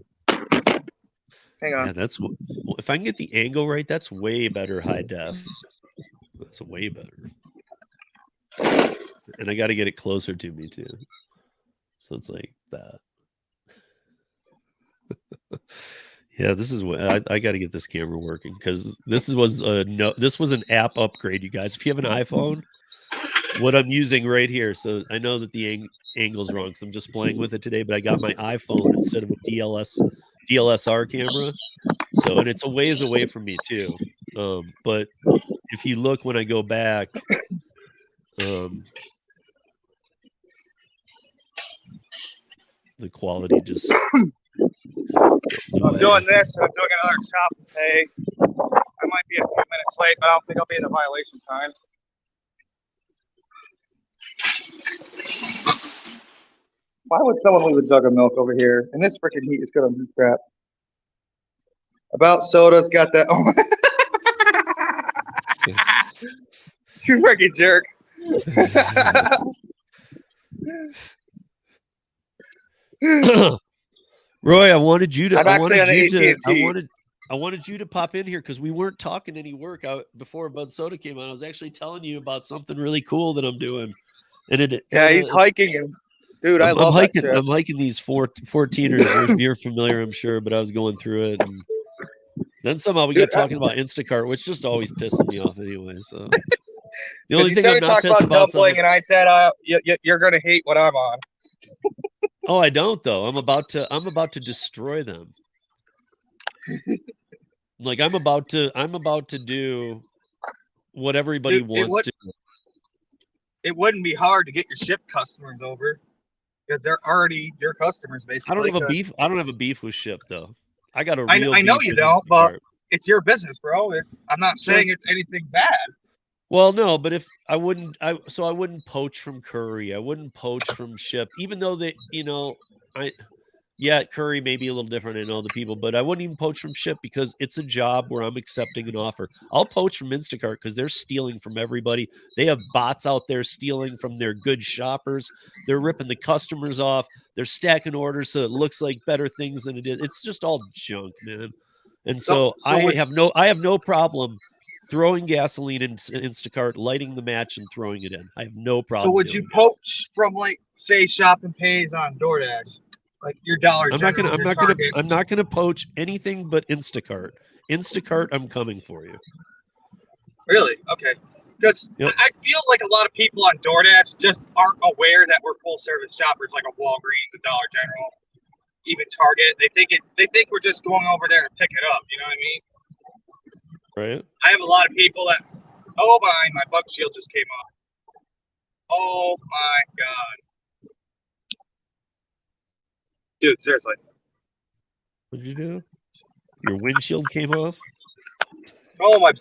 Hang on. Yeah, that's if I can get the angle right, that's way better high def. That's way better. And I got to get it closer to me too. So it's like that. Yeah, this is what I got to get this camera working because this was an app upgrade, you guys. If you have an iPhone, what I'm using right here, so I know that the angle's wrong because I'm just playing with it today, but I got my iPhone instead of a DSLR camera. So, and it's a ways away from me too. But if you look when I go back, the quality just. I'm doing this, and I'm doing another shop pay. I might be a few minutes late, but I don't think I'll be in the violation time. Why would someone leave a jug of milk over here? And this freaking heat is gonna be crap. About soda's got that. Oh. You freaking jerk. Roy, I wanted you to. I'm actually on AT&T. I wanted you to pop in here because we weren't talking any work out before Bud Soda came on. I was actually telling you about something really cool that I'm doing, and he's hiking, and dude, I love hiking. that shit. I'm hiking these 14ers. You're familiar, I'm sure, but I was going through it, and then somehow we got talking about Instacart, which just always pisses me off anyway. So the only thing I'm not pissed about, dumpling, and I said, "You're gonna hate what I'm on." Oh, I don't though. I'm about to destroy them. Like I'm about to do what everybody wants to do. It wouldn't be hard to get your ship customers over because they're already your customers, basically. I don't have a beef with Ship though. I got a real. I know you don't, but it's your business, bro. I'm not saying it's anything bad. Well, no, but if I wouldn't poach from Curry. I wouldn't poach from Ship, even though they, Yeah, curry may be a little different in all the people, but I wouldn't even poach from ship because it's a job where I'm accepting an offer. I'll poach from Instacart because they're stealing from everybody. They have bots out there stealing from their good shoppers. They're ripping the customers off. They're stacking orders so it looks like better things than it is. It's just all junk, man. And so I have no problem throwing gasoline in Instacart, lighting the match, and throwing it in. I have no problem. So would you poach from, like, say, Shop and Pays on DoorDash? Like your Dollar General, I'm not gonna poach anything but Instacart. Instacart, I'm coming for you. Really? Okay. Because I feel like a lot of people on DoorDash just aren't aware that we're full service shoppers, like a Walgreens, a Dollar General, even Target. They think we're just going over there to pick it up. You know what I mean? Right. I have a lot of people that. Oh my bug shield just came off. Oh my god. Dude, seriously. What'd you do? Your windshield came off? Oh, my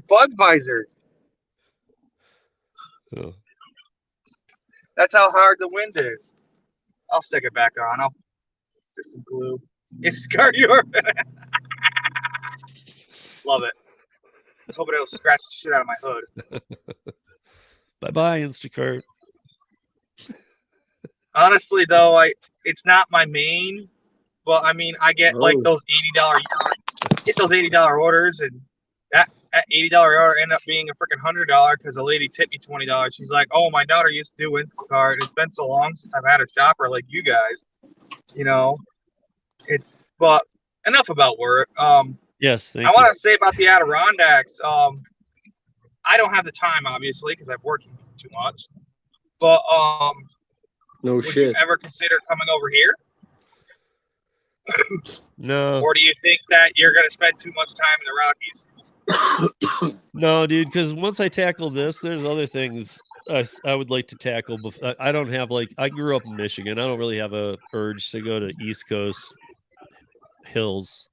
bug visor. Oh. That's how hard the wind is. I'll stick it back on. I'll just some glue. It's cardio. Love it. I was hoping it'll scratch the shit out of my hood. Bye-bye, Instacart. Honestly, though, it's not my main, but I mean, I get like those $80 orders, and that $80 order ended up being a freaking $100 because a lady tipped me $20. She's like, "Oh, my daughter used to do Instacart. It's been so long since I've had a shopper like you guys." You know, but enough about work. Yes, I want to say about the Adirondacks. I don't have the time, obviously, because I'm working too much. But would you ever consider coming over here? No. Or do you think that you're going to spend too much time in the Rockies? No, dude, because once I tackle this, there's other things I would like to tackle. I don't have, like, I grew up in Michigan. I don't really have a urge to go to East Coast hills.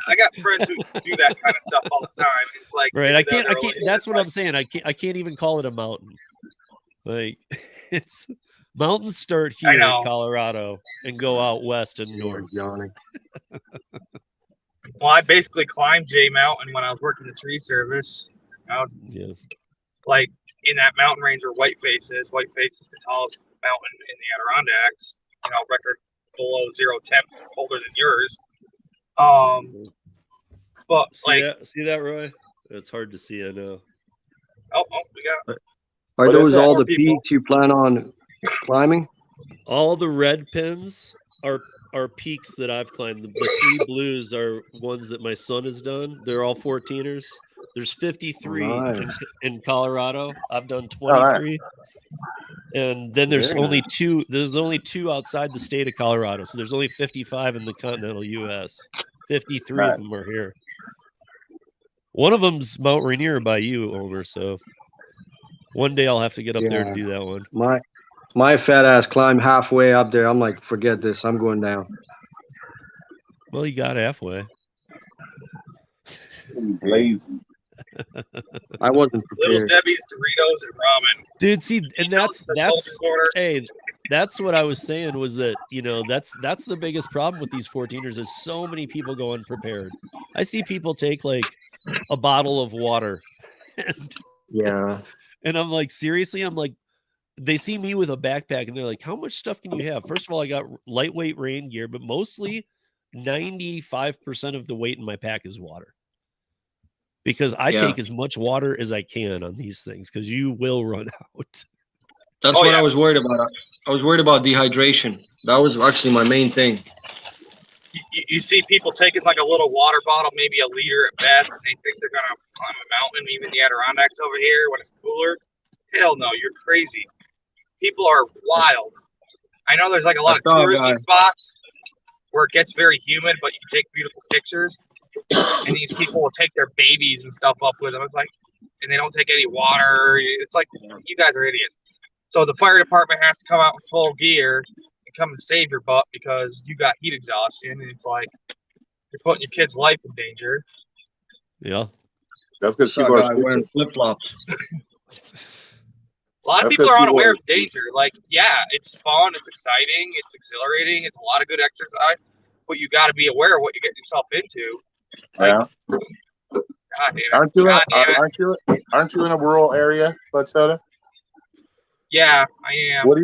I got friends who do that kind of stuff all the time. It's like, right. I can't. That's what I'm saying. I can't even call it a mountain. Like, it's mountains start here in Colorado and go out west and north. Well, I basically climbed J Mountain when I was working the tree service. I was like in that mountain range where Whiteface is. Whiteface is the tallest mountain in the Adirondacks. You know, record below 0 temps, colder than yours. But see that, Roy? It's hard to see. I know. Oh, we got. Are those all the peaks you plan on climbing? All the red pins are peaks that I've climbed. The 3 blues are ones that my son has done. They're all 14ers. There's 53 in Colorado. I've done 23. And then there's only 2. There's only 2 outside the state of Colorado. So there's only 55 in the continental U.S. 53 of them are here. One of them's Mount Rainier by you, Omer. So one day I'll have to get up there to do that one. My fat ass climbed halfway up there. I'm like, forget this. I'm going down. Well, you got halfway. Lazy. I wasn't prepared. Little Debbie's, Doritos, and ramen. Dude, see, and that's hey, that's what I was saying was that, you know, that's the biggest problem with these 14ers is so many people go unprepared. I see people take like a bottle of water. And I'm like, seriously? I'm like, they see me with a backpack and they're like, how much stuff can you have? First of all, I got lightweight rain gear, but mostly 95% of the weight in my pack is water. Because I take as much water as I can on these things because you will run out. That's what I was worried about. I was worried about dehydration. That was actually my main thing. You see people taking like a little water bottle, maybe a liter at best, and they think they're going to climb a mountain, even the Adirondacks over here when it's cooler. Hell no, you're crazy. People are wild. I know there's like a lot of touristy spots where it gets very humid, but you can take beautiful pictures. And these people will take their babies and stuff up with them. It's like, and they don't take any water. It's like, you guys are idiots. So the fire department has to come out in full gear and come and save your butt because you got heat exhaustion. And it's like, you're putting your kid's life in danger. Yeah. That's because people are wearing flip-flops. A lot of That's people because are people unaware are- of the danger. Like, yeah, it's fun, it's exciting, it's exhilarating, it's a lot of good exercise, but you got to be aware of what you get yourself into. Like, Yeah. God damn it. Aren't you? God damn it. Aren't you in a rural area, Bud Soda? Yeah, I am. What do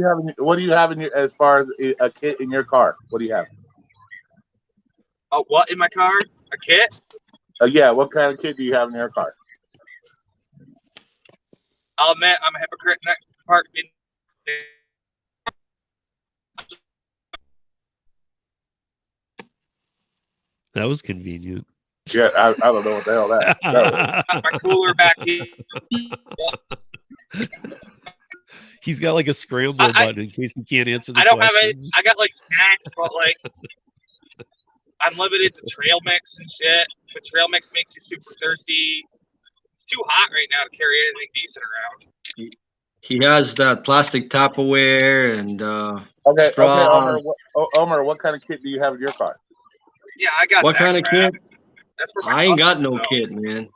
you have in your, as far as a kit in your car? What do you have? Oh, what in my car? A kit? Yeah. What kind of kit do you have in your car? I'll admit I'm a hypocrite in that part. That was convenient. Yeah, I don't know what the hell that was. My cooler back here. He's got like a scramble button in case he can't answer the I don't questions. have any. I got like snacks, but like I'm limited to trail mix and shit. But trail mix makes you super thirsty. It's too hot right now to carry anything decent around. He has that plastic Tupperware and Okay, straws. Omer, what kind of kit do you have in your car? Yeah, I got What that kind of crap. kit? That's for my I ain't got muscles, no though. kit, man.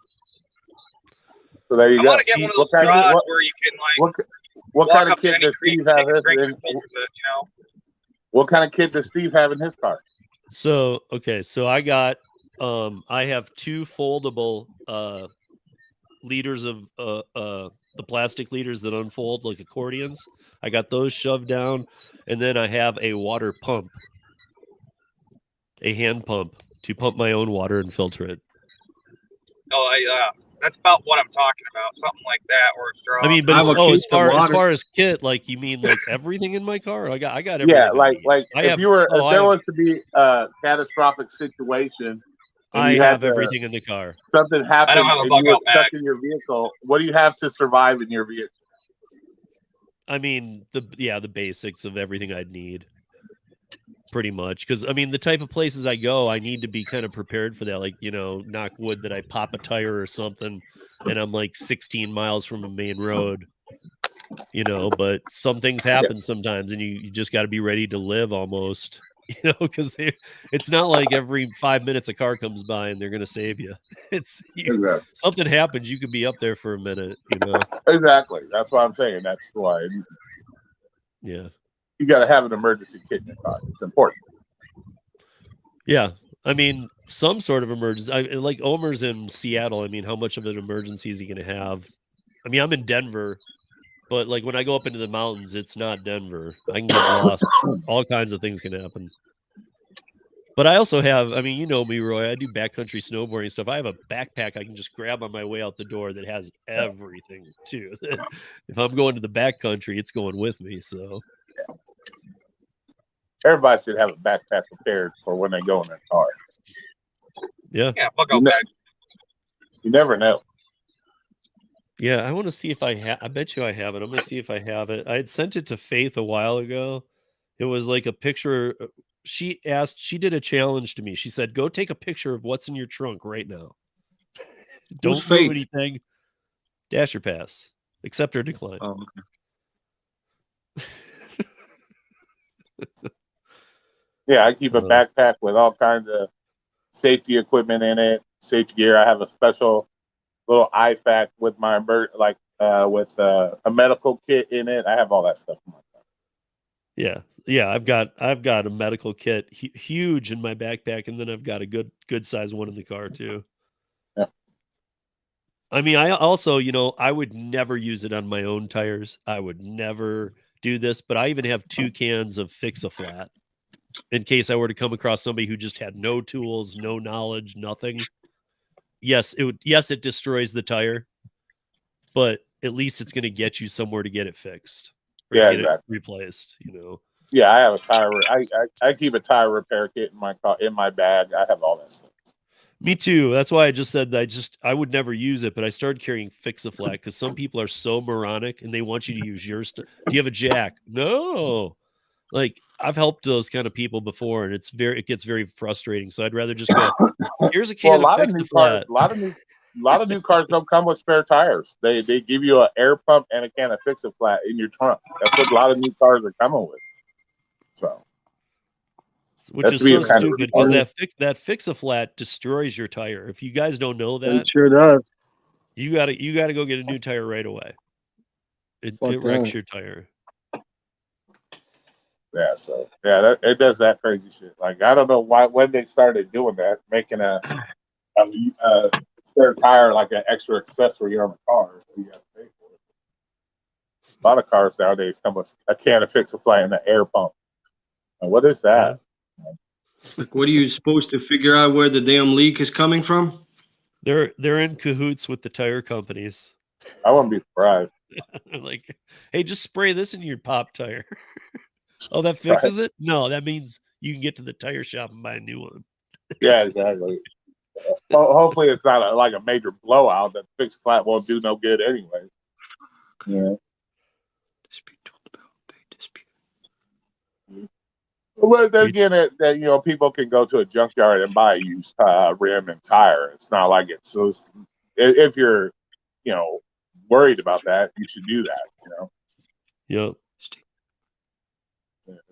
So there you I go. want to get one of those straws where you can like What walk kind of up to kit any does creek Steve and have? take a drink and filters it, you know? What kind of kit does Steve have in his car? So I got I have 2 foldable liters of the plastic liters that unfold like accordions. I got those shoved down, and then I have a water pump, a hand pump to pump my own water and filter it. Oh, that's about what I'm talking about. Something like that, or a straw. I mean, but I have a as case of water. far as kit, like you mean like everything in my car? I got everything. Yeah, I like need. like I if have, you were oh, if I there have- was to be a catastrophic situation and I you had have to- everything in the car. something happened have a and bug you were out stuck bag. in your vehicle, what do you have to survive in your vehicle? I mean, the basics of everything I'd need, pretty much. Because I mean, the type of places I go, I need to be kind of prepared for that. Like, you know, knock wood that I pop a tire or something, and I'm like 16 miles from a main road. You know, but some things happen sometimes, and you just got to be ready to live almost. You know, because it's not like every 5 minutes a car comes by and they're going to save you. It's Exactly. something happens, you could be up there for a minute. You know. Exactly. That's what I'm saying. That's why Yeah. you got to have an emergency kit in your car. It's important. Yeah, I mean, some sort of emergency. Like Omer's in Seattle. I mean, how much of an emergency is he going to have? I mean, I'm in Denver, but like when I go up into the mountains, it's not Denver. I can get lost. All kinds of things can happen. But I also have, I mean, you know me, Roy. I do backcountry snowboarding stuff. I have a backpack I can just grab on my way out the door that has everything too. If I'm going to the backcountry, it's going with me. So Everybody should have a backpack prepared for when they go in their car. yeah. Yeah, bug out bag. You never know. Yeah, I want to see if I have. I bet you I have it. I'm going to see if I have it. I had sent it to Faith a while ago. It was like a picture. She did a challenge to me. She said, "Go take a picture of what's in your trunk right now. Don't move Faith? anything. Dash or pass. Accept or decline." Oh, okay. Yeah, I keep a backpack with all kinds of safety equipment in it, safety gear. I have a special little IFAC with my with a medical kit in it. I have all that stuff in my car. Yeah. I've got a medical kit, huge in my backpack, and then I've got a good size one in the car too. Yeah. I mean, I also, you know, I would never use it on my own tires. I would never do this, but I even have 2 cans of Fix-A-Flat in case I were to come across somebody who just had no tools, no knowledge, nothing. Yes, it destroys the tire, but at least it's going to get you somewhere to get it fixed or Yeah, get exactly. it replaced, you know. Yeah, I have a tire. I keep a tire repair kit in my car, in my bag. I have all that stuff. Me too. That's why I just said that I would never use it, but I started carrying Fix-A-Flat because some people are so moronic and they want you to use your stuff. Do you have a jack? No. Like I've helped those kind of people before, and it gets very frustrating. So I'd rather just go, here's a can of Fix-A-Flat. A lot of new cars don't come with spare tires. They give you an air pump and a can of Fix-A-Flat in your trunk. That's what a lot of new cars are coming with. So, which is so stupid because that Fix-A-Flat destroys your tire. If you guys don't know that, It sure does. you gotta go get a new tire right away. It Fuck wrecks that. your tire. Yeah, so yeah, it does that crazy shit. Like I don't know when they started doing that, making a spare tire like an extra accessory on the car. So you have to pay for it. A lot of cars nowadays come with a can of Fix-A-Fly and an air pump. And what is that? Like, what are you supposed to figure out where the damn leak is coming from? They're in cahoots with the tire companies. I wouldn't be surprised. Like, hey, just spray this in your pop tire. Oh, that fixes it? No, that means you can get to the tire shop and buy a new one. Yeah, exactly. Hopefully, it's not like a major blowout that Fix-A-Flat won't do no good anyway. Yeah. Well, then again, that people can go to a junkyard and buy a used rim and tire. It's not like it's so. If you're, worried about that, you should do that. Yep.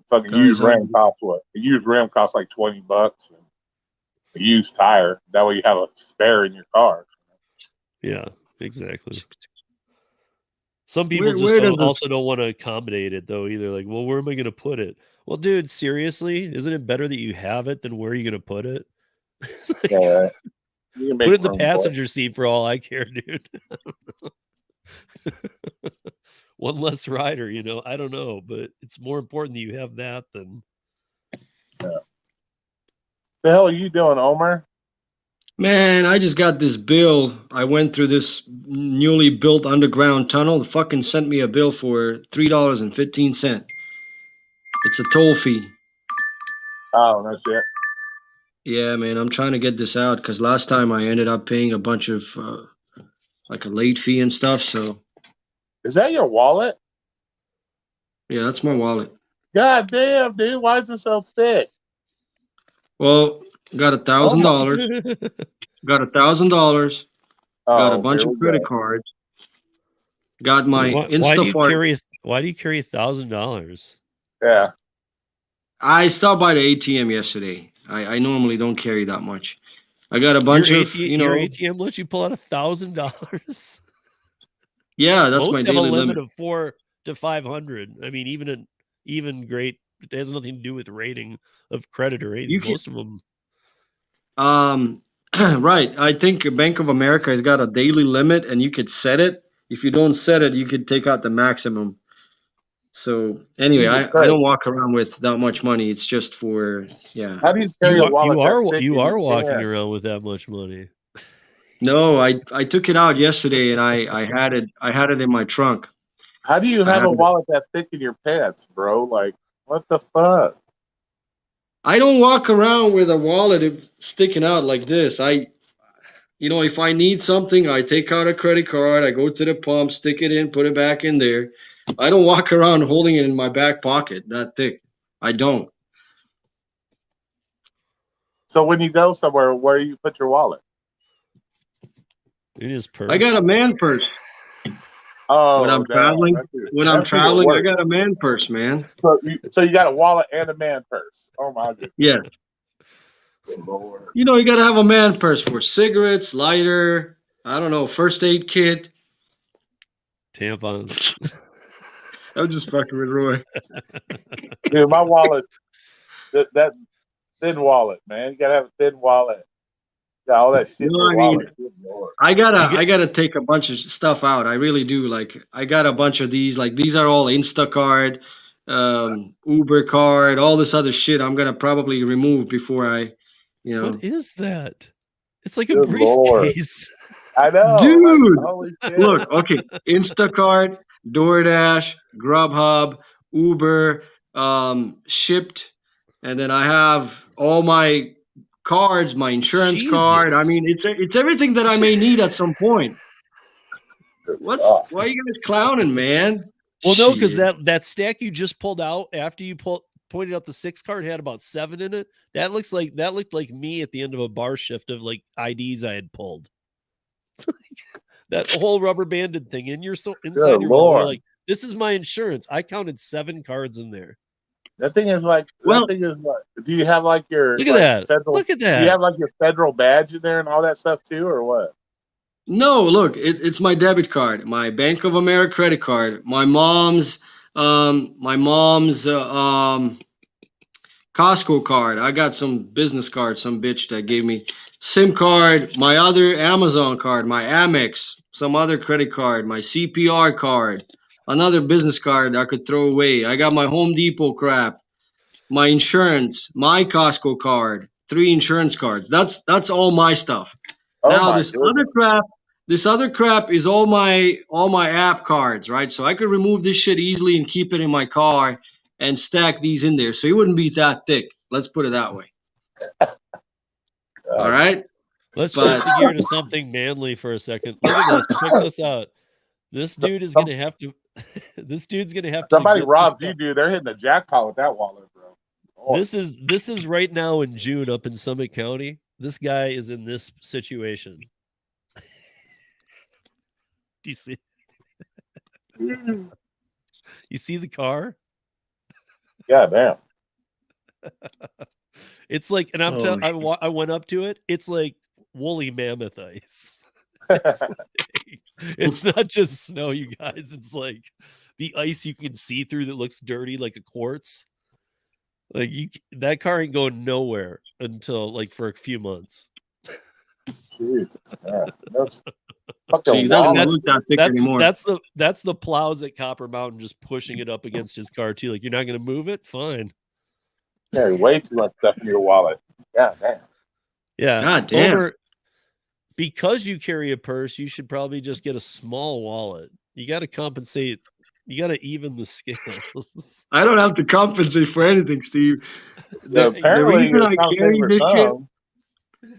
Fucking used rim costs what? A used rim costs like $20, and a used tire. That way you have a spare in your car. Yeah, exactly. Some people also don't want to accommodate it though either. Like, well, where am I going to put it? Well, dude, seriously, isn't it better that you have it than where are you going to put it? Like, yeah, put it in the passenger seat for all I care, dude. One less rider, I don't know, but it's more important that you have that than. Yeah. The hell are you doing, Omer? Man, I just got this bill. I went through this newly built underground tunnel. They fucking sent me a bill for $3.15. It's a toll fee. Oh, that's it. Yeah, man, I'm trying to get this out because last time I ended up paying a bunch of like a late fee and stuff. So. Is that your wallet? Yeah, that's my wallet. God damn, dude! Why is it so thick? Well, got $1,000. Got $1,000. Got a bunch of credit cards. Got my Instacart. Why do you carry $1,000? Yeah. I stopped by the ATM yesterday. I normally don't carry that much. I got a bunch your of your ATM lets you pull out $1,000. Yeah, that's most my have daily a limit limit of 400 to 500. I mean, even great. It has nothing to do with rating of credit or anything. Most of them. Right. I think Bank of America has got a daily limit, and you could set it. If you don't set it, you could take out the maximum. So anyway, I don't walk around with that much money. It's just for How do you carry a wallet? You are walking around with that much money. No, I took it out yesterday and I had it in my trunk. How do you have a wallet that thick in your pants, bro? Like, what the fuck? I don't walk around with a wallet sticking out like this. If I need something, I take out a credit card, I go to the pump, stick it in, put it back in there. I don't walk around holding it in my back pocket that thick. I don't. So when you go somewhere, where do you put your wallet? In his purse. I got a man purse. Oh, when I'm traveling, I got a man purse, man. So you got a wallet and a man purse. Oh my goodness. Yeah. Lord. You got to have a man purse for cigarettes, lighter, I don't know, first aid kit, tampons. I'm just fucking with Roy. Dude, my wallet, that thin wallet, man. You gotta have a thin wallet. Yeah, all that shit. I gotta take a bunch of stuff out. I really do. Like, I got a bunch of these. Like, these are all Instacart, Uber card, all this other shit. I'm gonna probably remove before I, What is that? It's like a briefcase. I know, dude. Look, okay, Instacart, DoorDash, Grubhub, Uber, Shipped, and then I have all my cards, my insurance card. I mean, it's everything that I may need at some point. Why are you guys clowning, man? Well, no, because that stack you just pulled out after you pointed out the 6 card had about 7 in it. That looked like me at the end of a bar shift of like IDs I had pulled. That whole rubber banded thing, and you're so inside your wallet, like, this is my insurance. I counted 7 cards in there. That thing is like, do you have like your look at that? Federal, look at that. Do you have like your federal badge in there and all that stuff too, or what? No, look, it's my debit card, my Bank of America credit card, my mom's Costco card. I got some business card, some bitch that gave me SIM card, my other Amazon card, my Amex, some other credit card, my CPR card, another business card I could throw away. I got my Home Depot crap, my insurance, my Costco card, 3 insurance cards. That's all my stuff. Oh Now my goodness. this other crap is all my app cards, right? So I could remove this shit easily and keep it in my car and stack these in there. So it wouldn't be that thick. Let's put it that way. All right. Let's But- shift the gear to something manly for a second. Look at this. Check this out. This dude is gonna have to. This dude's gonna have to. Somebody get this robbed stuff. you, dude. They're hitting the jackpot with that wallet, bro. Oh, This is right now in June up in Summit County. This guy is in this situation. Do you see? You see the car? yeah, damn. It's like, and I'm Oh, telling, shit. I went up to it. It's like woolly mammoth ice. It's not just snow, you guys. It's like the ice you can see through that looks dirty like a quartz. Like that car ain't going nowhere until like for a few months. Jesus, man. That's See, fucking it doesn't wallet. look that thick anymore. That's the plows at Copper Mountain just pushing it up against his car too. Like, you're not gonna move it? Fine. Yeah, way too much stuff in your wallet. Yeah, damn. Yeah. God damn. Because you carry a purse, you should probably just get a small wallet. You got to compensate. You got to even the scales. I don't have to compensate for anything, Steve. Yeah, apparently reason I it's carry for this shit, some.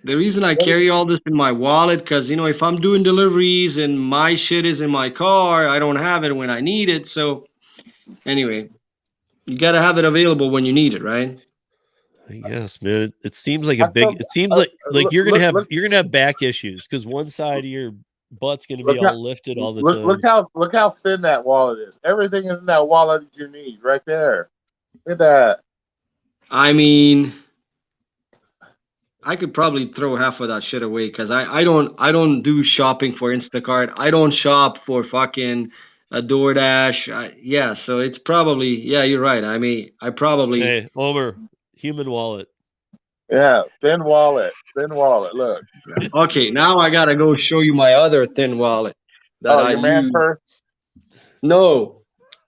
the reason I carry all this in my wallet, because if I'm doing deliveries and my shit is in my car, I don't have it when I need it. So anyway, you got to have it available when you need it, right? I guess, man. It seems like I a big. felt- It seems like you're gonna have look- you're gonna have back issues because one side of your butt's gonna be Look how- all lifted all the time. Look how thin that wallet is. Everything is in that wallet that you need right there. Look at that. I mean, I could probably throw half of that shit away because I don't do shopping for Instacart. I don't shop for fucking a DoorDash. Yeah, so it's probably, yeah, you're right. I mean, I probably Hey, Homer, human wallet. Yeah, thin wallet. Thin wallet. Look. okay. Now I gotta go show you my other thin wallet that I your man use. purse. No,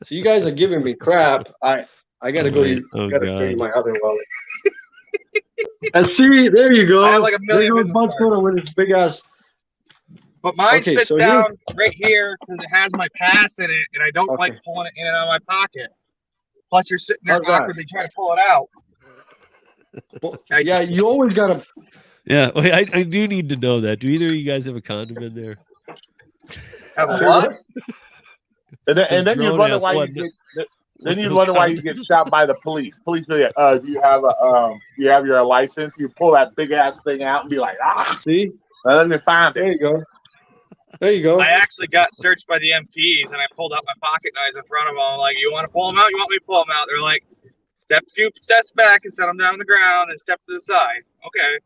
so you guys are giving me crap. I gotta go. Right. Oh, Gotta show you God. my other wallet. And see, there you go. I have like a million There goes business Bud Soda cards. with his big ass. But mine Okay, sits so here- down right here because it has my pass in it, and I don't like Okay. pulling it in and out of my pocket. Plus, you're sitting there How's that? awkwardly trying to pull it out. Yeah, you always gotta. Yeah, wait, I do need to know that. Do either of you guys have a condom in there? Have a Say what? And then you Drone wonder asked why what- you get. Then you wonder why you get shot by the police. Police be like, do you have your license? You pull that big ass thing out and be like, See, and then they find there it. you go. There you go. I actually got searched by the MPs, and I pulled out my pocket knives in front of them. I'm like, you want to pull them out? You want me to pull them out? They're like, step a few steps back and set them down on the ground and step to the side. Okay.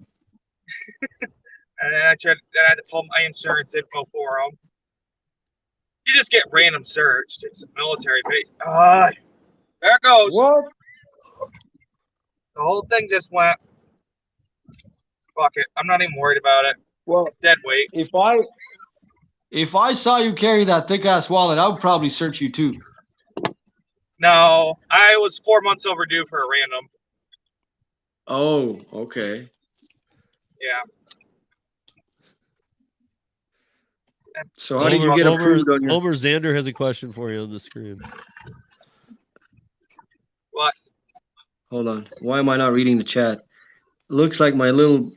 And then I had to pull my insurance info for them. You just get random searched. It's a military base. There it goes. What? The whole thing just went. Fuck it. I'm not even worried about it. Well, It's dead weight. if I saw you carry that thick ass wallet, I would probably search you too. No, I was 4 months overdue for a random. Oh, okay. Yeah. So how did you get approved on your? Homer Xander has a question for you on the screen. What? Hold on. Why am I not reading the chat? Looks like my little.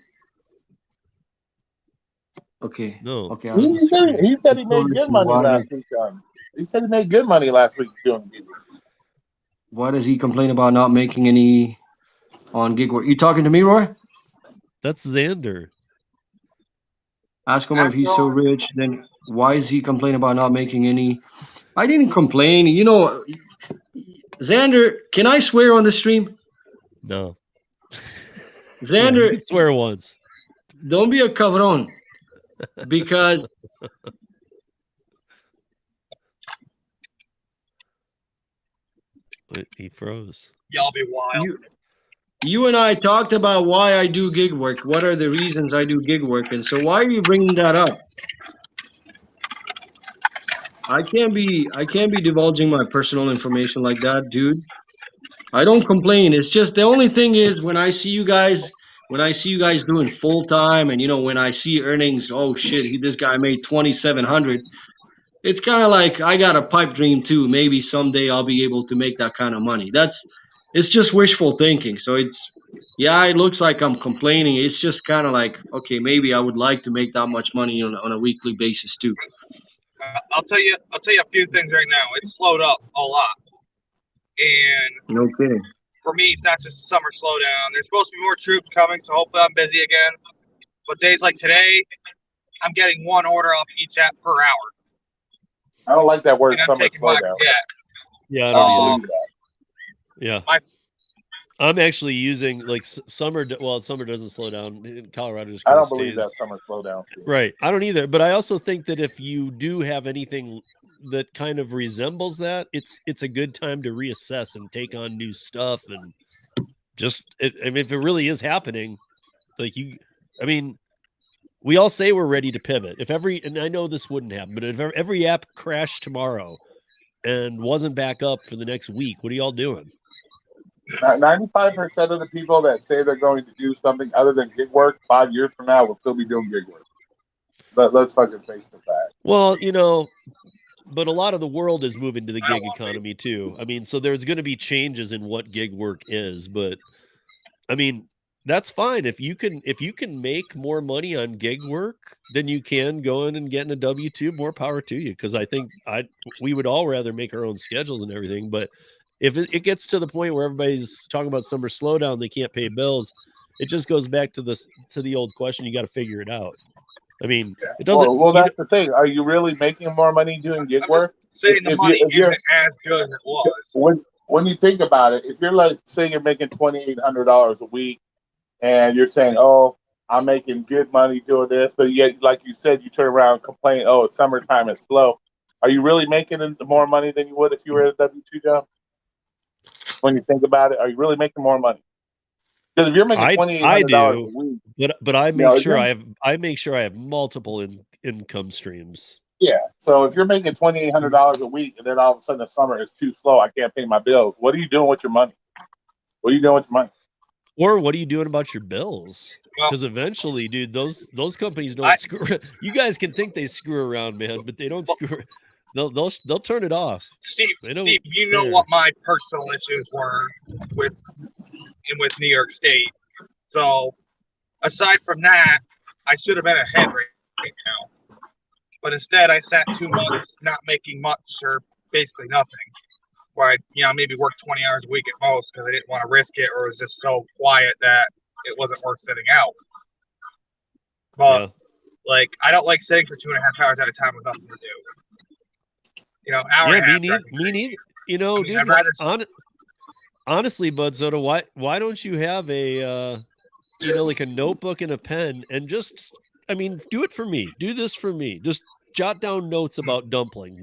Okay. No. Okay. He said he made good money last week. He said he made good money last week doing gigs. Why does he complain about not making any on gig work? You talking to me, Roy? That's Xander. Ask him if he's so rich, then why is he complaining about not making any? I didn't complain. You know, Xander, can I swear on the stream? No. Xander, You can swear once. don't be a cabron. because He froze. Y'all be wild. you and I talked about why I do gig work. What are the reasons I do gig work? And so why are you bringing that up? I can't be divulging my personal information like that, dude. I don't complain. It's just the only thing is when I see you guys doing full time, and when I see earnings, oh shit, this guy made 2,700. It's kind of like I got a pipe dream too. Maybe someday I'll be able to make that kind of money. It's just wishful thinking. So yeah, it looks like I'm complaining. It's just kind of like, okay, maybe I would like to make that much money on a weekly basis too. I'll tell you a few things right now. It's slowed up a lot, and No kidding. for me, it's not just a summer slowdown. There's supposed to be more troops coming, so hopefully I'm busy again. But days like today, I'm getting one order off each app per hour. I don't like that word And I'm summer taking my slowdown. Yeah, I don't Um, either. Yeah. my- I'm actually using like summer. Well, summer doesn't slow down in Colorado. Just I kinda don't believe that stays- summer slowdown. Right. I don't either. But I also think that if you do have anything that kind of resembles that, it's a good time to reassess and take on new stuff. And I mean, if it really is happening, like we all say we're ready to pivot. And I know this wouldn't happen, but if every app crashed tomorrow and wasn't back up for the next week, what are y'all doing? 95% of the people that say they're going to do something other than gig work 5 years from now will still be doing gig work. But let's fucking face the fact. Well, but a lot of the world is moving to the gig economy too. I mean, so there's going to be changes in what gig work is, but I mean, that's fine. If you can make more money on gig work than you can go in and getting a W-2, more power to you. Cause I think we would all rather make our own schedules and everything. But if it gets to the point where everybody's talking about summer slowdown, they can't pay bills. It just goes back to the old question. You got to figure it out. I mean, it doesn't. Well, that's the thing. Are you really making more money doing gig I'm work? just saying the If money you're- isn't as good as it was. When you think about it, if you're like saying you're making $2,800 a week, and you're saying, "Oh, I'm making good money doing this," but yet, like you said, you turn around and complain, "Oh, it's summertime, it's slow." Are you really making more money than you would if you were at a W-2 job? When you think about it, are you really making more money? Because if you're making $2,800 a week, but I make sure I have multiple income streams. yeah. So if you're making $2,800 a week, and then all of a sudden the summer is too slow, I can't pay my bills. What are you doing with your money? What are you doing with your money? Or what are you doing about your bills? Well- Because eventually, dude, those companies don't screw. You guys can think they screw around, man, but they don't screw. They'll turn it off. Steve, They don't you know care. what my personal issues were with New York State. So aside from that, I should have been ahead right now. But instead, I sat 2 months not making much or basically nothing. Where I maybe worked 20 hours a week at most because I didn't want to risk it, or it was just so quiet that it wasn't worth sitting out. But like, I don't like sitting for 2.5 hours at a time with nothing to do. Hour and a half. Me neither. Dude. I'd rather. Honestly, Bud Soda, why don't you have a like a notebook and a pen and just, do it for me. Do this for me. Just jot down notes about dumpling.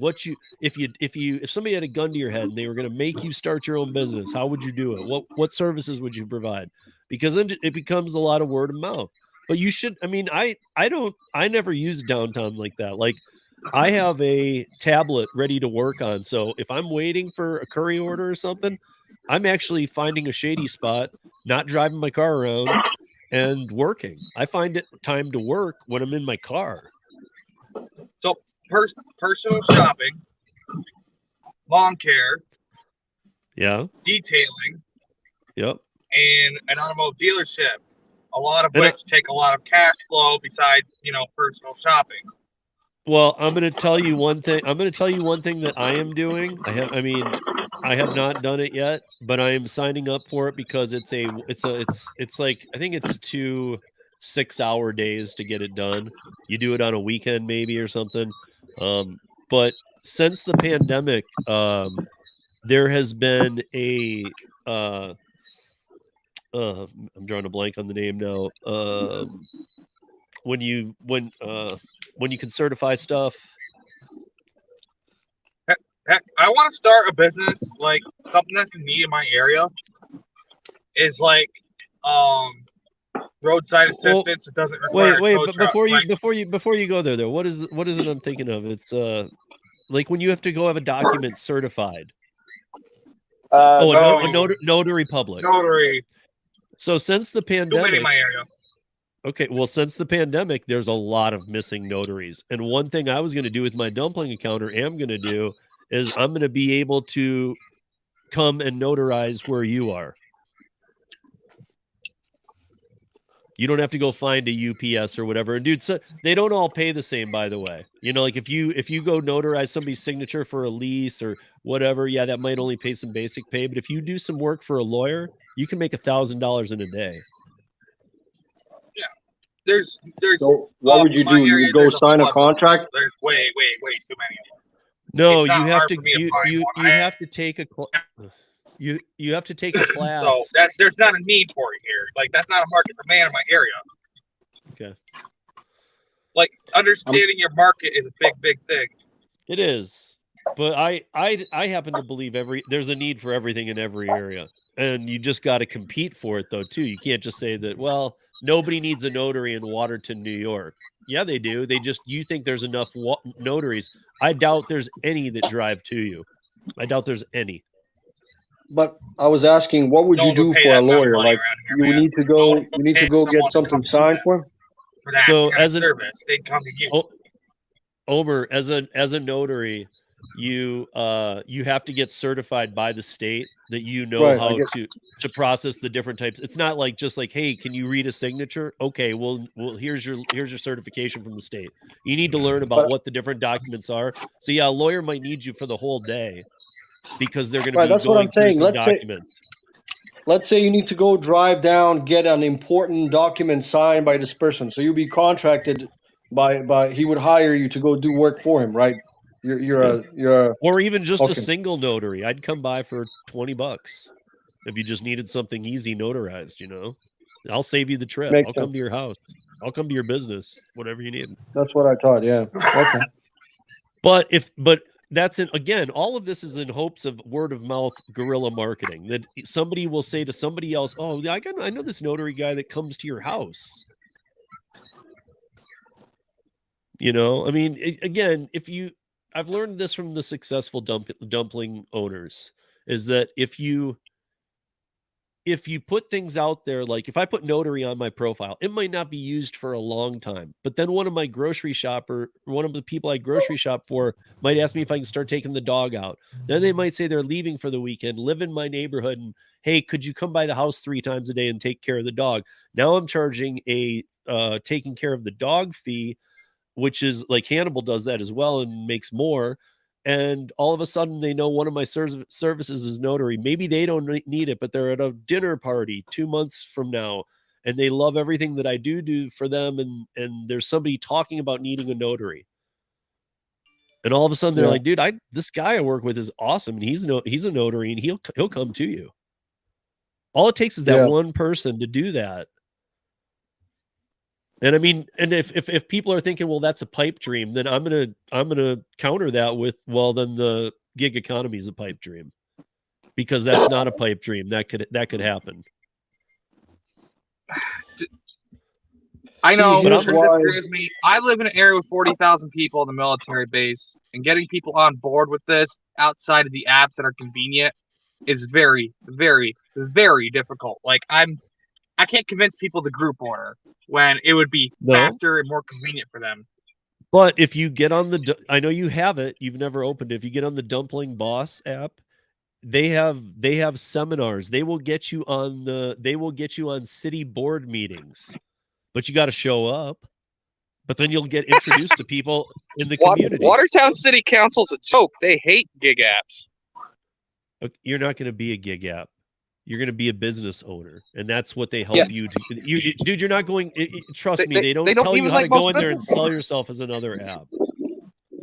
If somebody had a gun to your head and they were going to make you start your own business, how would you do it? What services would you provide? Because then it becomes a lot of word of mouth. But you should. I never use downtown like that. Like, I have a tablet ready to work on. So if I'm waiting for a curry order or something, I'm actually finding a shady spot, not driving my car around, and working. I find it time to work when I'm in my car. So personal shopping, lawn care, Yeah. detailing, Yep. and an automotive dealership, a lot of which take a lot of cash flow besides, personal shopping. Well, I'm going to tell you one thing. That I am doing. I have not done it yet, but I am signing up for it because it's like, I think it's 2 6-hour days to get it done. You do it on a weekend maybe or something. But since the pandemic, there has been I'm drawing a blank on the name now. when you can certify stuff. Heck, I want to start a business, like something that's in need in my area. Is like roadside assistance. It doesn't require wait, a tow but truck. before you go there though, what is it I'm thinking of? It's like when you have to go have a document certified. Notary public. Notary. So since the Too many pandemic, in my area. okay, well, since the pandemic, there's a lot of missing notaries. And one thing I was going to do with my dumpling account, or am going to do, is I'm going to be able to come and notarize where you are. You don't have to go find a UPS or whatever. And dude, so they don't all pay the same, by the way. You know, like if you go notarize somebody's signature for a lease or whatever, yeah, that might only pay some basic pay. But if you do some work for a lawyer, you can make $1,000 in a day. Yeah. There's So what would you do? You go sign a contract? There's way too many of them. No, It's not you have hard to for me to you find you, one. you have to take a you have to take a class. So there's not a need for it here. Like that's not a market demand in my area. Okay. Like understanding your market is a big thing. It is. But I happen to believe there's a need for everything in every area. And you just got to compete for it though too. You can't just say that, well, nobody needs a notary in Waterton, New York. Yeah, they do. You think there's enough notaries. I doubt there's any that drive to you. I doubt there's any. But I was asking, what would you do for a lawyer? Like you need to go get something signed for him? For that So kind as of service, they come to you. Omer, as a notary, you have to get certified by the state that you know how to process the different types. It's not like just like, hey, can you read a signature? Okay, well here's your certification from the state. You need to learn about what the different documents are. So yeah, a lawyer might need you for the whole day because they're going to be going through some documents. Let's say you need to go drive down, get an important document signed by this person. So you'll be contracted by he would hire you to go do work for him, right? You're or even just a single notary. I'd come by for $20 if you just needed something easy notarized, you know. I'll save you the trip. I'll come to your house. I'll come to your business, whatever you need. That's what I thought, yeah. Okay. But that's it. Again, all of this is in hopes of word of mouth guerrilla marketing, that somebody will say to somebody else, oh, I know this notary guy that comes to your house. You know, I mean, again, I've learned this from the successful dumpling owners, is that if you put things out there, like if I put notary on my profile, it might not be used for a long time, but then one of the people I grocery shop for might ask me if I can start taking the dog out. Then they might say they're leaving for the weekend, live in my neighborhood, and hey, could you come by the house 3 times a day and take care of the dog? Now I'm charging a taking care of the dog fee, which is like Hannibal does that as well and makes more. And all of a sudden they know one of my services is notary. Maybe they don't need it, but they're at a dinner party 2 months from now and they love everything that I do for them. And there's somebody talking about needing a notary. And all of a sudden they're like, dude, this guy I work with is awesome. And he's a notary and he'll come to you. All it takes is that one person to do that. And I mean, and if people are thinking, well, that's a pipe dream, then I'm gonna counter that with, well, then the gig economy is a pipe dream, because that's not a pipe dream. That could happen. I know, but disagree with me. I live in an area with 40,000 people in the military base, and getting people on board with this outside of the apps that are convenient is very, very, very difficult. Like I can't convince people to group order when it would be faster and more convenient for them. But if you get on I know you have it, you've never opened it. If you get on the Dumpling Boss app, they have seminars. They will get you on city board meetings, but you got to show up. But then you'll get introduced to people in the community. Watertown City Council's a joke. They hate gig apps. You're not going to be a gig app. You're going to be a business owner, and that's what they help you to. Dude, you're not going. Trust me, they don't tell you how to go in there and sell yourself as another app.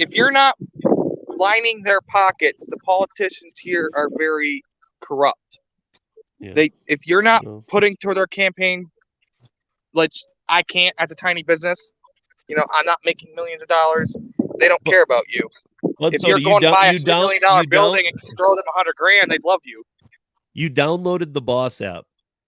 If you're not lining their pockets, the politicians here are very corrupt. Yeah. If you're not putting toward their campaign, like I can't as a tiny business. You know, I'm not making millions of dollars. They don't care about you. But If so you're do you going to down- buy a you $3 down- million you building down- and you throw them $100,000, they'd love you. You downloaded the Boss app.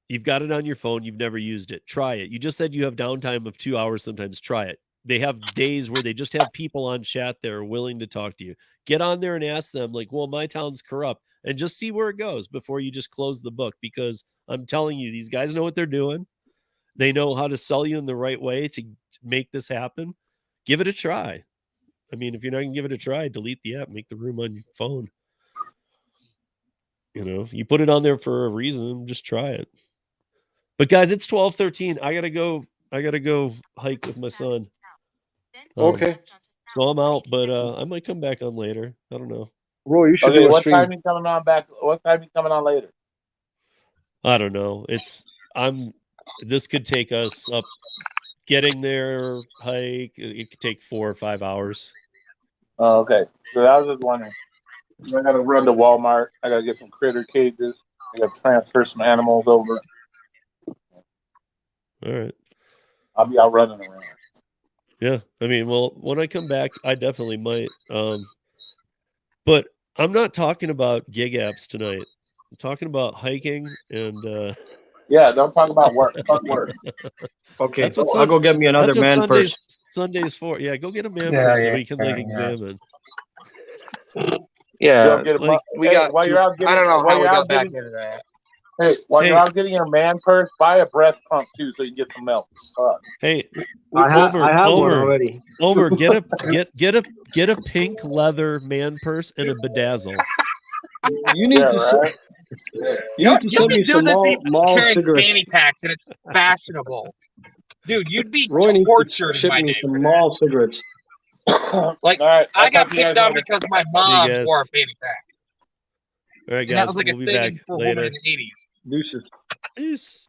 You've got it on your phone. You've never used it. Try it. You just said you have downtime of 2 hours sometimes. Try it. They have days where they just have people on chat that are willing to talk to you. Get on there and ask them, like, well, my town's corrupt, and just see where it goes before you just close the book. Because I'm telling you, these guys know what they're doing. They know how to sell you in the right way to make this happen. Give it a try. I mean, if you're not going to give it a try, delete the app, make the room on your phone. You know, you put it on there for a reason. Just try it. But guys, it's 12:13. I gotta go hike with my son. Okay. So I'm out, but I might come back on later. I don't know. Roy, you should Okay, do a what stream. time you coming on back? What time you coming on later? I don't know. This could take us up getting there, hike. It could take 4 or 5 hours. Oh, okay. So I was just wondering. I gotta run to Walmart. I gotta get some critter cages. I gotta transfer some animals over. All right. I'll be out running around. Yeah. I mean, well, when I come back, I definitely might. But I'm not talking about gig apps tonight. I'm talking about hiking and Yeah, don't talk about work. Fuck work. Okay, That's what I'll go get me another that's what man purse. Sunday's for. Yeah, go get a man Yeah, purse so yeah, we can yeah, like yeah. examine. Yeah. Get a like, we hey, got while you're out getting, I don't know while how we you're got out back getting, into that. hey, while Hey. you're out getting your man purse, buy a breast pump too, so you can get some milk. Hey, I have one Omer, already. Omer, get a pink leather man purse and a bedazzle. You need Yeah, to right. you need to send me some dudes I see mall carrying cigarettes. fanny packs and it's fashionable. Dude, you'd be Roy needs to tortured in ship my me day. some mall cigarettes. Like, All right, I I'll got talk to you guys picked on later. because my you mom guys. wore a fanny pack. All right, And that guys, was like we'll a be thing back for women later. in the 80s. Deuces. Peace.